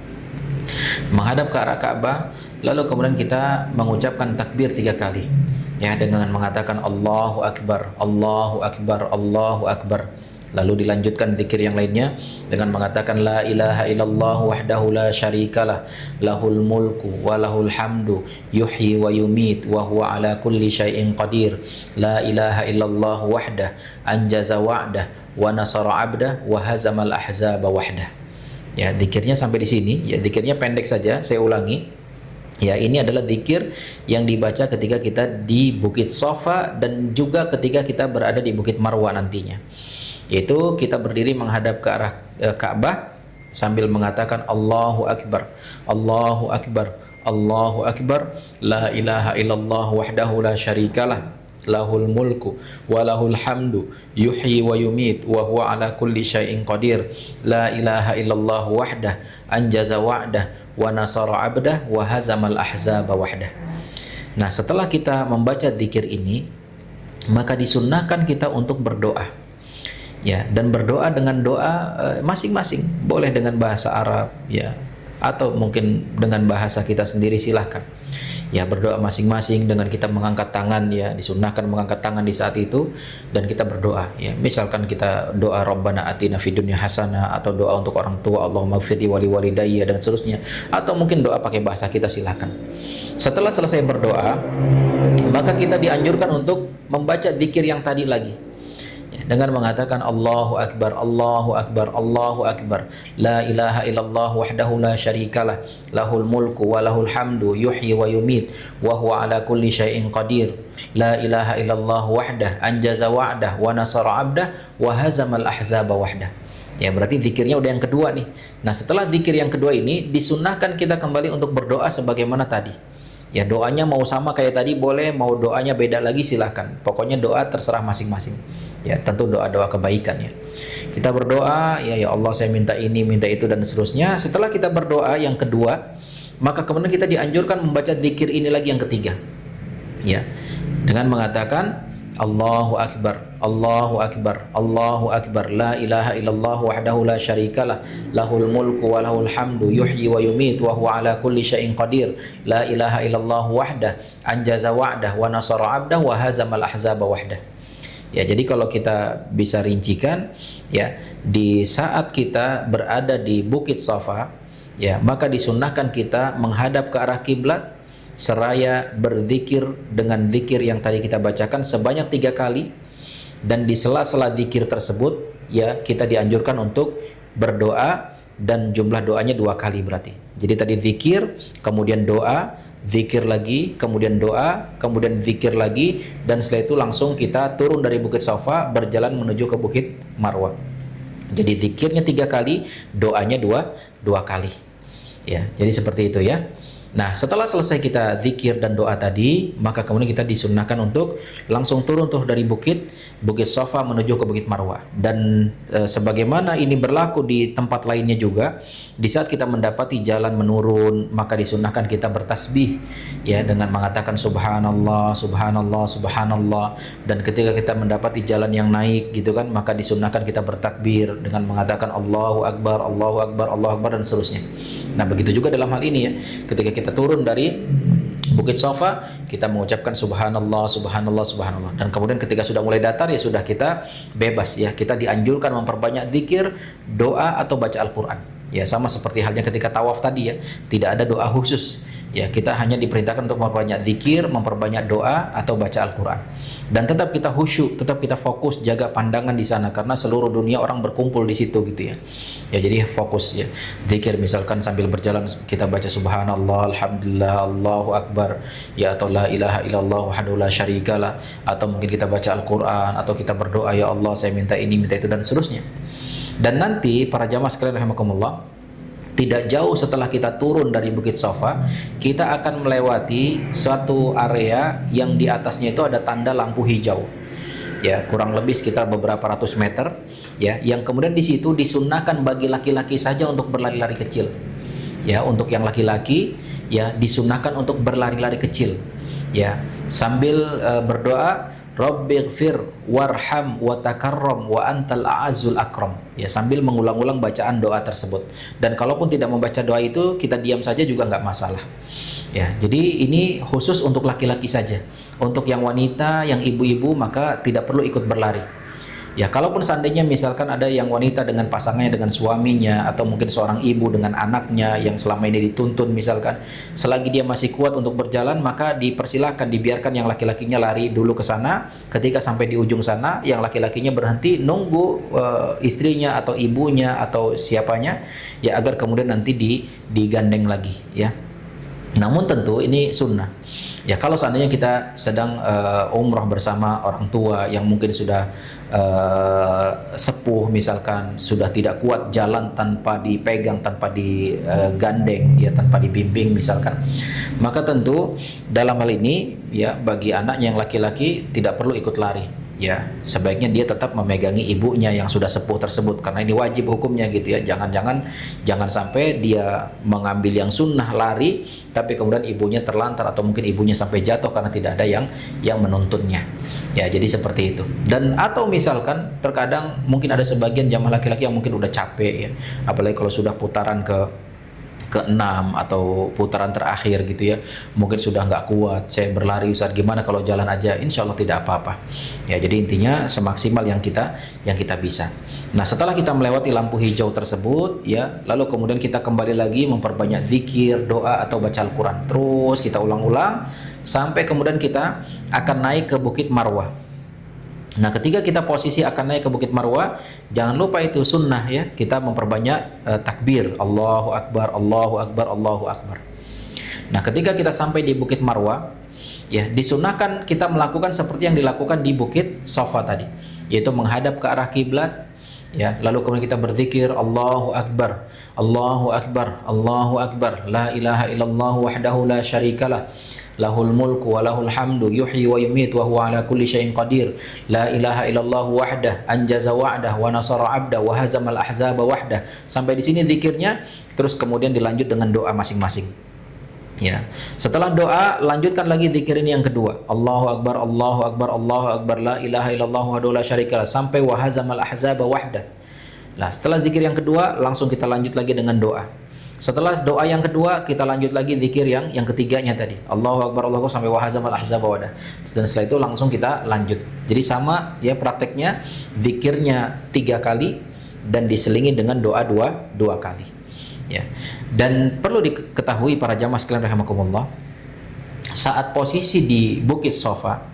menghadap ke arah Ka'bah, lalu kemudian kita mengucapkan takbir 3 kali ya, dengan mengatakan Allahu Akbar, Allahu Akbar, Allahu Akbar. Lalu dilanjutkan zikir yang lainnya dengan mengatakan la ilaha illallah wahdahu la syarikalah, lahul mulku wa lahul hamdu, yuhyi wa yumit wa huwa ala kulli syai'in qadir, la ilaha illallah wahdah, anjaza wa'dah wa nasara 'abdah wa hazamal ahzaba wahdah. Ya, zikirnya sampai di sini ya, zikirnya pendek saja, saya ulangi. Ya, ini adalah zikir yang dibaca ketika kita di Bukit Safa dan juga ketika kita berada di Bukit Marwah nantinya. Yaitu kita berdiri menghadap ke arah Ka'bah sambil mengatakan Allahu Akbar, Allahu Akbar, Allahu Akbar, la ilaha illallah wahdahu la syarikalah, lahul mulku wa lahul hamdu, yuhyi wa yumit wa huwa ala kulli syai'in qadir, la ilaha illallah wahdah, anjaza wa'dah wa nasara 'abdah wa hazamal ahzaba wahdah. Nah, setelah kita membaca zikir ini, maka disunnahkan kita untuk berdoa ya, dan berdoa dengan doa masing-masing, boleh dengan bahasa Arab ya, atau mungkin dengan bahasa kita sendiri, silahkan ya, berdoa masing-masing dengan kita mengangkat tangan ya, disunnahkan mengangkat tangan di saat itu dan kita berdoa ya. Misalkan kita doa Rabbana atina fid dunya hasanah, atau doa untuk orang tua Allahumma ighfirli wa li walidayya dan seterusnya, atau mungkin doa pakai bahasa kita, silahkan. Setelah selesai berdoa, maka kita dianjurkan untuk membaca zikir yang tadi lagi dengan mengatakan Allahu Akbar, Allahu Akbar, Allahu Akbar, la ilaha illallah wahdahu la syarikalah, lahul mulku wa lahul hamdu, yuhyi wa yumit wa huwa ala kulli syai'in qadir, la ilaha illallah wahdah, anjaza wa'dah wa nasara 'abdah wa hazamal ahzaba wahdah. Ya, berarti zikirnya udah yang kedua nih. Nah, setelah zikir yang kedua ini, disunnahkan kita kembali untuk berdoa sebagaimana tadi. Ya, doanya mau sama kayak tadi boleh, mau doanya beda lagi silahkan. Pokoknya doa terserah masing-masing. Ya, tentu doa-doa kebaikan ya. Kita berdoa, ya Allah saya minta ini, minta itu dan seterusnya. Setelah kita berdoa yang kedua, maka kemudian kita dianjurkan membaca zikir ini lagi yang ketiga. Ya. Dengan mengatakan Allahu Akbar, Allahu Akbar, Allahu Akbar, la ilaha illallah wahdahu la syarikalah, lahul mulku wa lahul hamdu, yuhyi wa yumit wa huwa ala kulli syai'in qadir, la ilaha illallah wahdah, anjaza wa'dah wa nasara 'abdah wa hazamal ahzaba wahdah. Ya, jadi kalau kita bisa rincikan ya, di saat kita berada di Bukit Safa ya, maka disunnahkan kita menghadap ke arah kiblat seraya berzikir dengan zikir yang tadi kita bacakan sebanyak 3 kali, dan di sela-sela zikir tersebut ya, kita dianjurkan untuk berdoa, dan jumlah doanya 2 kali berarti. Jadi tadi zikir, kemudian doa, zikir lagi, kemudian doa, kemudian zikir lagi, dan setelah itu langsung kita turun dari Bukit Safa berjalan menuju ke Bukit Marwah. Jadi zikirnya 3 kali, doanya dua kali. Ya, jadi seperti itu ya. Nah, setelah selesai kita zikir dan doa tadi, maka kemudian kita disunnahkan untuk langsung turun tuh dari Bukit Safa menuju ke Bukit Marwah. Dan sebagaimana ini berlaku di tempat lainnya juga, di saat kita mendapati jalan menurun, maka disunnahkan kita bertasbih ya dengan mengatakan subhanallah, subhanallah, subhanallah. Dan ketika kita mendapati jalan yang naik gitu kan, maka disunnahkan kita bertakbir dengan mengatakan Allahu Akbar, Allahu Akbar, Allahu Akbar dan seterusnya. Nah, begitu juga dalam hal ini ya. Ketika kita turun dari Bukit Safa, kita mengucapkan subhanallah, subhanallah, subhanallah. Dan kemudian ketika sudah mulai datar ya sudah kita bebas ya. Kita dianjurkan memperbanyak zikir, doa atau baca Al-Qur'an. Ya, sama seperti halnya ketika tawaf tadi ya. Tidak ada doa khusus. Ya, kita hanya diperintahkan untuk memperbanyak zikir, memperbanyak doa atau baca Al-Qur'an. Dan tetap kita khusyuk, tetap kita fokus jaga pandangan di sana karena seluruh dunia orang berkumpul di situ gitu ya. Ya, jadi fokus ya. Zikir misalkan sambil berjalan kita baca subhanallah, alhamdulillah, Allahu akbar ya, atau la ilaha illallah wahdahu la syarikalah, atau mungkin kita baca Al-Qur'an atau kita berdoa ya Allah saya minta ini, minta itu dan seterusnya. Dan nanti para jamaah sekalian rahimakumullah, tidak jauh setelah kita turun dari Bukit Safa, kita akan melewati suatu area yang di atasnya itu ada tanda lampu hijau. Ya, kurang lebih sekitar beberapa ratus meter, ya, yang kemudian di situ disunnahkan bagi laki-laki saja untuk berlari-lari kecil. Ya, untuk yang laki-laki ya disunnahkan untuk berlari-lari kecil. Ya, sambil berdoa Rabbighfir warham wa takarram wa antal a'azzul akram. Ya, sambil mengulang-ulang bacaan doa tersebut. Dan kalaupun tidak membaca doa itu, kita diam saja juga nggak masalah. Ya, jadi ini khusus untuk laki-laki saja. Untuk yang wanita, yang ibu-ibu maka tidak perlu ikut berlari. Ya, kalaupun seandainya misalkan ada yang wanita dengan pasangannya, dengan suaminya, atau mungkin seorang ibu dengan anaknya yang selama ini dituntun misalkan, selagi dia masih kuat untuk berjalan, maka dipersilahkan, dibiarkan yang laki-lakinya lari dulu ke sana. Ketika sampai di ujung sana, yang laki-lakinya berhenti nunggu istrinya atau ibunya atau siapanya, ya agar kemudian nanti digandeng lagi, ya. Namun tentu ini sunnah. Ya, kalau seandainya kita sedang umrah bersama orang tua yang mungkin sudah sepuh misalkan, sudah tidak kuat jalan tanpa dipegang, tanpa digandeng, ya tanpa dibimbing misalkan, maka tentu dalam hal ini ya bagi anaknya yang laki-laki tidak perlu ikut lari. Ya, sebaiknya dia tetap memegangi ibunya yang sudah sepuh tersebut karena ini wajib hukumnya gitu ya. Jangan sampai dia mengambil yang sunnah lari tapi kemudian ibunya terlantar atau mungkin ibunya sampai jatuh karena tidak ada yang menuntunnya. Ya, jadi seperti itu. Dan atau misalkan terkadang mungkin ada sebagian jamaah laki-laki yang mungkin udah capek ya. Apalagi kalau sudah putaran ke-6 atau putaran terakhir gitu ya, mungkin sudah nggak kuat, saya berlari Ustaz, gimana kalau jalan aja? Insya Allah tidak apa-apa ya. Jadi intinya semaksimal yang kita bisa. Nah, setelah kita melewati lampu hijau tersebut ya, lalu kemudian kita kembali lagi memperbanyak zikir, doa atau baca Al-Quran, terus kita ulang-ulang sampai kemudian kita akan naik ke Bukit Marwah. Nah, ketika kita posisi akan naik ke Bukit Marwah, jangan lupa itu sunnah ya, kita memperbanyak takbir, Allahu Akbar, Allahu Akbar, Allahu Akbar. Nah, ketika kita sampai di Bukit Marwah, ya disunahkan kita melakukan seperti yang dilakukan di Bukit Safa tadi, yaitu menghadap ke arah kiblat, ya, lalu kemudian kita berzikir Allahu Akbar, Allahu Akbar, Allahu Akbar, la ilaha illallah wahdahu la syarikalah, lahul mulku wa lahul hamdu yuhyi wa yumitu wa huwa ala kulli syai'in qadir, la ilaha illallah wahdah anjaza wa'dah wa nasara 'abdah wa hazamal ahzaba wahdah. Sampai di sini zikirnya, terus kemudian dilanjut dengan doa masing-masing. Ya. Setelah doa, lanjutkan lagi zikir ini yang kedua. Allahu Akbar, Allahu Akbar, Allahu Akbar, la ilaha illallah wahdahu la syarikalah, sampai wa hazamal ahzaba wahdah. Nah, setelah zikir yang kedua, langsung kita lanjut lagi dengan doa. Setelah doa yang kedua, kita lanjut lagi zikir yang ketiganya tadi. Allahu Akbar, Allahu Akbar, sampai wa hazamal ahzaba wahdah. Dan setelah itu langsung kita lanjut. Jadi sama ya prakteknya, zikirnya 3 kali dan diselingi dengan doa dua kali. Ya. Dan perlu diketahui para jamaah sekalian rahimakumullah, saat posisi di Bukit Safa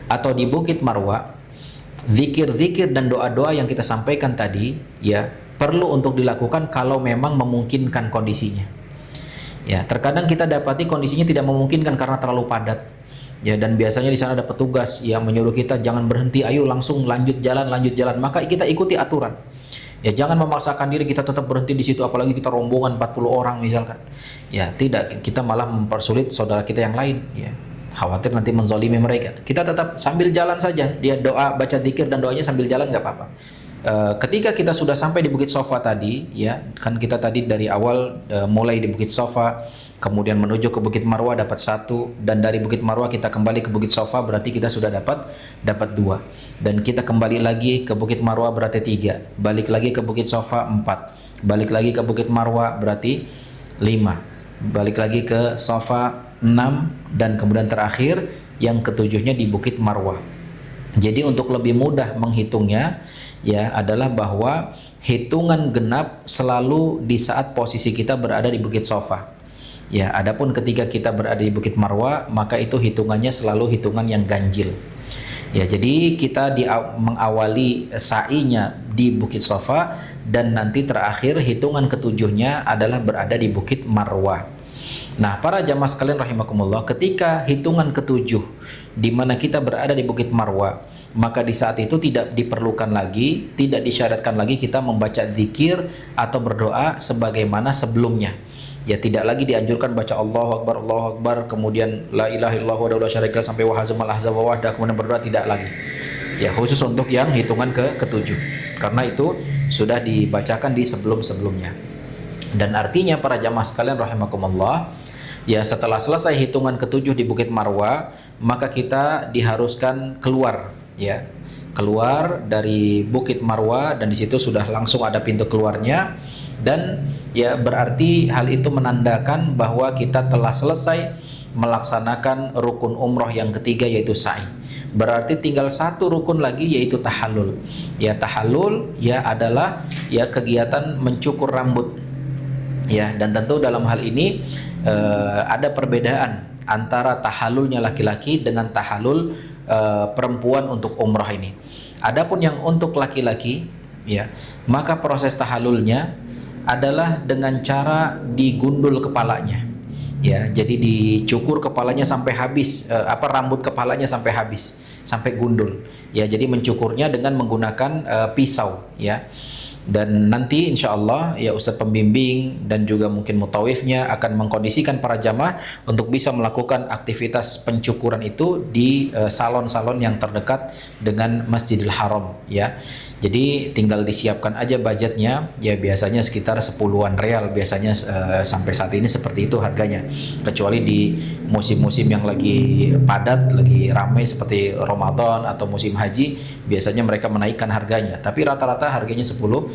atau di Bukit Marwah, zikir-zikir dan doa-doa yang kita sampaikan tadi ya perlu untuk dilakukan kalau memang memungkinkan kondisinya. Ya, terkadang kita dapati kondisinya tidak memungkinkan karena terlalu padat. Ya, dan biasanya di sana ada petugas yang menyuruh kita jangan berhenti, ayo langsung lanjut jalan, maka kita ikuti aturan. Ya jangan memaksakan diri kita tetap berhenti di situ, apalagi kita rombongan 40 orang misalkan. Ya tidak, kita malah mempersulit saudara kita yang lain. Ya, khawatir nanti menzalimi mereka. Kita tetap sambil jalan saja, dia doa, baca zikir dan doanya sambil jalan nggak apa-apa. Ketika kita sudah sampai di Bukit Sofa tadi, ya kan kita tadi dari awal mulai di Bukit Sofa, kemudian menuju ke Bukit Marwah dapat 1, dan dari Bukit Marwah kita kembali ke Bukit Sofa, berarti kita sudah dapat 2, dan kita kembali lagi ke Bukit Marwah berarti 3, balik lagi ke Bukit Sofa 4, balik lagi ke Bukit Marwah berarti 5, balik lagi ke Sofa 6, dan kemudian terakhir yang ketujuhnya di Bukit Marwah. Jadi untuk lebih mudah menghitungnya ya adalah bahwa hitungan genap selalu di saat posisi kita berada di Bukit Sofa. Ya, adapun ketika kita berada di Bukit Marwah, maka itu hitungannya selalu hitungan yang ganjil. Ya, jadi kita mengawali sa'inya di Bukit Sofa, dan nanti terakhir hitungan ketujuhnya adalah berada di Bukit Marwah. Nah, para jamaah sekalian rahimakumullah, ketika hitungan ketujuh di mana kita berada di Bukit Marwah, maka di saat itu tidak diperlukan lagi, tidak disyaratkan lagi kita membaca zikir atau berdoa sebagaimana sebelumnya. Ya, tidak lagi dianjurkan baca Allahu Akbar, kemudian la ilaha illallah wa la syarika sampai wa hazamal ahzaba wahda, kemudian berdoa, tidak lagi. Ya, khusus untuk yang hitungan ketujuh. Karena itu sudah dibacakan di sebelum-sebelumnya. Dan artinya para jamaah sekalian rahimakumullah, ya setelah selesai hitungan ketujuh di Bukit Marwah, maka kita diharuskan keluar, ya keluar dari Bukit Marwah, dan di situ sudah langsung ada pintu keluarnya, dan ya berarti hal itu menandakan bahwa kita telah selesai melaksanakan rukun umroh yang ketiga, yaitu sa'i. Berarti tinggal satu rukun lagi, yaitu tahallul. Ya, tahallul ya adalah ya kegiatan mencukur rambut. Ya, dan tentu dalam hal ini ada perbedaan antara tahallulnya laki-laki dengan tahallul perempuan untuk umrah ini. Adapun yang untuk laki-laki, ya maka proses tahallulnya adalah dengan cara digundul kepalanya. Ya, jadi dicukur kepalanya sampai habis, rambut kepalanya sampai habis, sampai gundul. Ya, jadi mencukurnya dengan menggunakan pisau, ya. Dan nanti insya Allah ya Ustadz pembimbing dan juga mungkin mutawifnya akan mengkondisikan para jamaah untuk bisa melakukan aktivitas pencukuran itu di salon-salon yang terdekat dengan Masjidil Haram, ya. Jadi tinggal disiapkan aja budgetnya, ya biasanya sekitar 10-an real biasanya, sampai saat ini seperti itu harganya. Kecuali di musim-musim yang lagi padat, lagi ramai seperti Ramadan atau musim haji, biasanya mereka menaikkan harganya. Tapi rata-rata harganya 10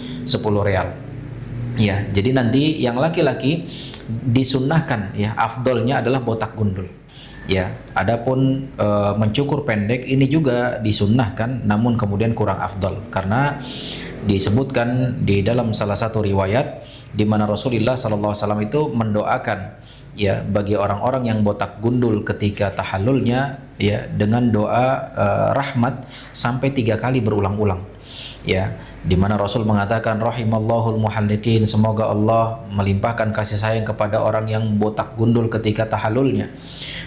real. Ya, jadi nanti yang laki-laki disunnahkan, ya afdolnya adalah botak gundul. Ya, adapun mencukur pendek ini juga disunnahkan, namun kemudian kurang afdol karena disebutkan di dalam salah satu riwayat di mana Rasulullah SAW itu mendoakan ya bagi orang-orang yang botak gundul ketika tahallulnya ya dengan doa rahmat sampai 3 kali berulang-ulang. Ya, di mana Rasul mengatakan rahimallahul muhalliqin, semoga Allah melimpahkan kasih sayang kepada orang yang botak gundul ketika tahallulnya.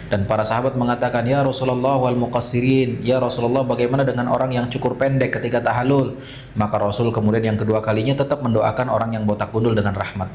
Dan para sahabat mengatakan, ya Rasulullah wal muqassirin, ya Rasulullah bagaimana dengan orang yang cukur pendek ketika tahallul? Maka Rasul kemudian yang kedua kalinya tetap mendoakan orang yang botak gundul dengan rahmat.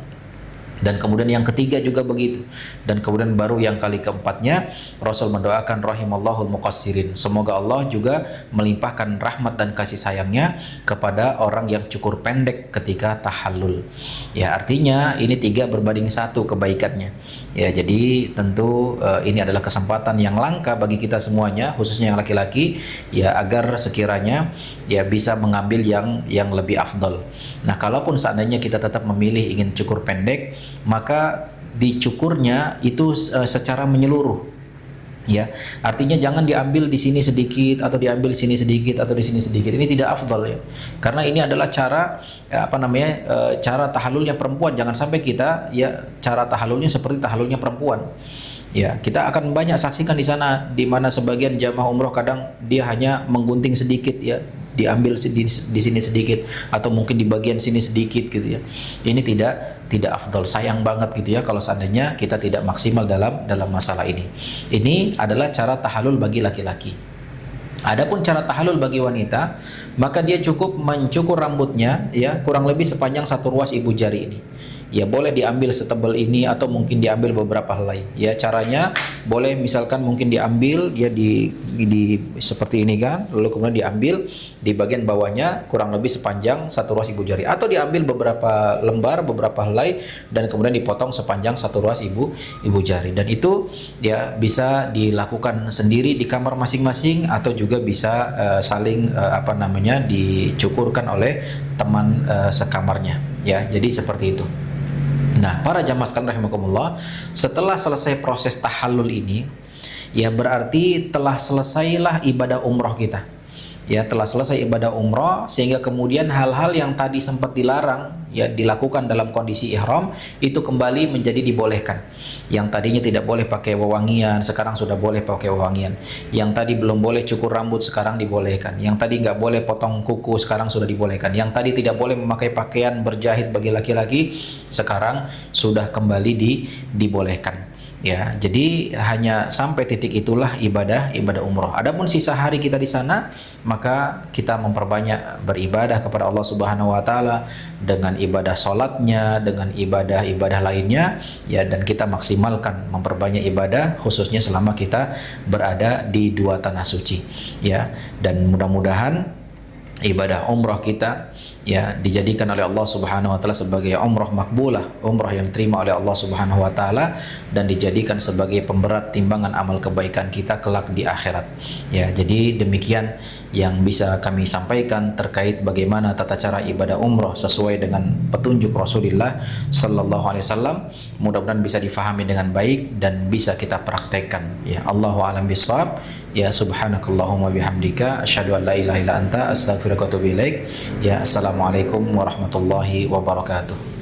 Dan kemudian yang ketiga juga begitu. Dan kemudian baru yang kali keempatnya Rasul mendoakan rahimallahul muqassirin, semoga Allah juga melimpahkan rahmat dan kasih sayangnya kepada orang yang cukur pendek ketika tahallul. Ya, artinya ini 3 berbanding 1 kebaikannya. Ya, jadi tentu ini adalah kesempatan yang langka bagi kita semuanya, khususnya yang laki-laki, ya agar sekiranya ya bisa mengambil yang lebih afdal. Nah, kalaupun seandainya kita tetap memilih ingin cukur pendek, maka dicukurnya itu secara menyeluruh. Ya, artinya jangan diambil di sini sedikit atau diambil sini sedikit atau di sini sedikit. Ini tidak afdal ya. Karena ini adalah cara cara tahallulnya perempuan. Jangan sampai kita ya cara tahallulnya seperti tahallulnya perempuan. Ya, kita akan banyak saksikan di sana di mana sebagian jamaah umroh kadang dia hanya menggunting sedikit ya, diambil di sini sedikit atau mungkin di bagian sini sedikit gitu ya. Ini tidak afdal, sayang banget gitu ya kalau seandainya kita tidak maksimal dalam masalah ini. Ini adalah cara tahallul bagi laki-laki. Adapun cara tahallul bagi wanita, maka dia cukup mencukur rambutnya ya kurang lebih sepanjang satu ruas ibu jari ini. Ya boleh diambil setebal ini atau mungkin diambil beberapa helai. Ya caranya boleh misalkan mungkin diambil ya di seperti ini kan, lalu kemudian diambil di bagian bawahnya kurang lebih sepanjang satu ruas ibu jari, atau diambil beberapa lembar beberapa helai dan kemudian dipotong sepanjang satu ruas ibu jari. Dan itu ya bisa dilakukan sendiri di kamar masing-masing atau juga bisa saling dicukurkan oleh teman sekamarnya ya. Jadi seperti itu. Nah, para jamaah sekalian rahimakumullah, setelah selesai proses tahallul ini, ya berarti telah selesailah ibadah umroh kita. Ya, telah selesai ibadah umroh, sehingga kemudian hal-hal yang tadi sempat dilarang ya dilakukan dalam kondisi ihram itu kembali menjadi dibolehkan. Yang tadinya tidak boleh pakai wewangian, sekarang sudah boleh pakai wewangian. Yang tadi belum boleh cukur rambut, sekarang dibolehkan. Yang tadi nggak boleh potong kuku, sekarang sudah dibolehkan. Yang tadi tidak boleh memakai pakaian berjahit bagi laki-laki, sekarang sudah kembali dibolehkan. Ya, jadi hanya sampai titik itulah ibadah umroh. Adapun sisa hari kita di sana, maka kita memperbanyak beribadah kepada Allah Subhanahu wa taala dengan ibadah salatnya, dengan ibadah-ibadah lainnya ya, dan kita maksimalkan memperbanyak ibadah khususnya selama kita berada di dua tanah suci ya. Dan mudah-mudahan ibadah umroh kita ya dijadikan oleh Allah Subhanahu wa taala sebagai umroh makbulah, umroh yang diterima oleh Allah Subhanahu wa taala, dan dijadikan sebagai pemberat timbangan amal kebaikan kita kelak di akhirat. Ya, jadi demikian yang bisa kami sampaikan terkait bagaimana tata cara ibadah umroh sesuai dengan petunjuk Rasulullah sallallahu alaihi wasallam. Mudah-mudahan bisa difahami dengan baik dan bisa kita praktekkan. Ya, Allahu a'lam bishawab. Ya, subhanakallahumma bihamdika asyhadu an la ilaha illa anta astaghfiruka wa atubu ilaik. Ya, assalamualaikum warahmatullahi wabarakatuh.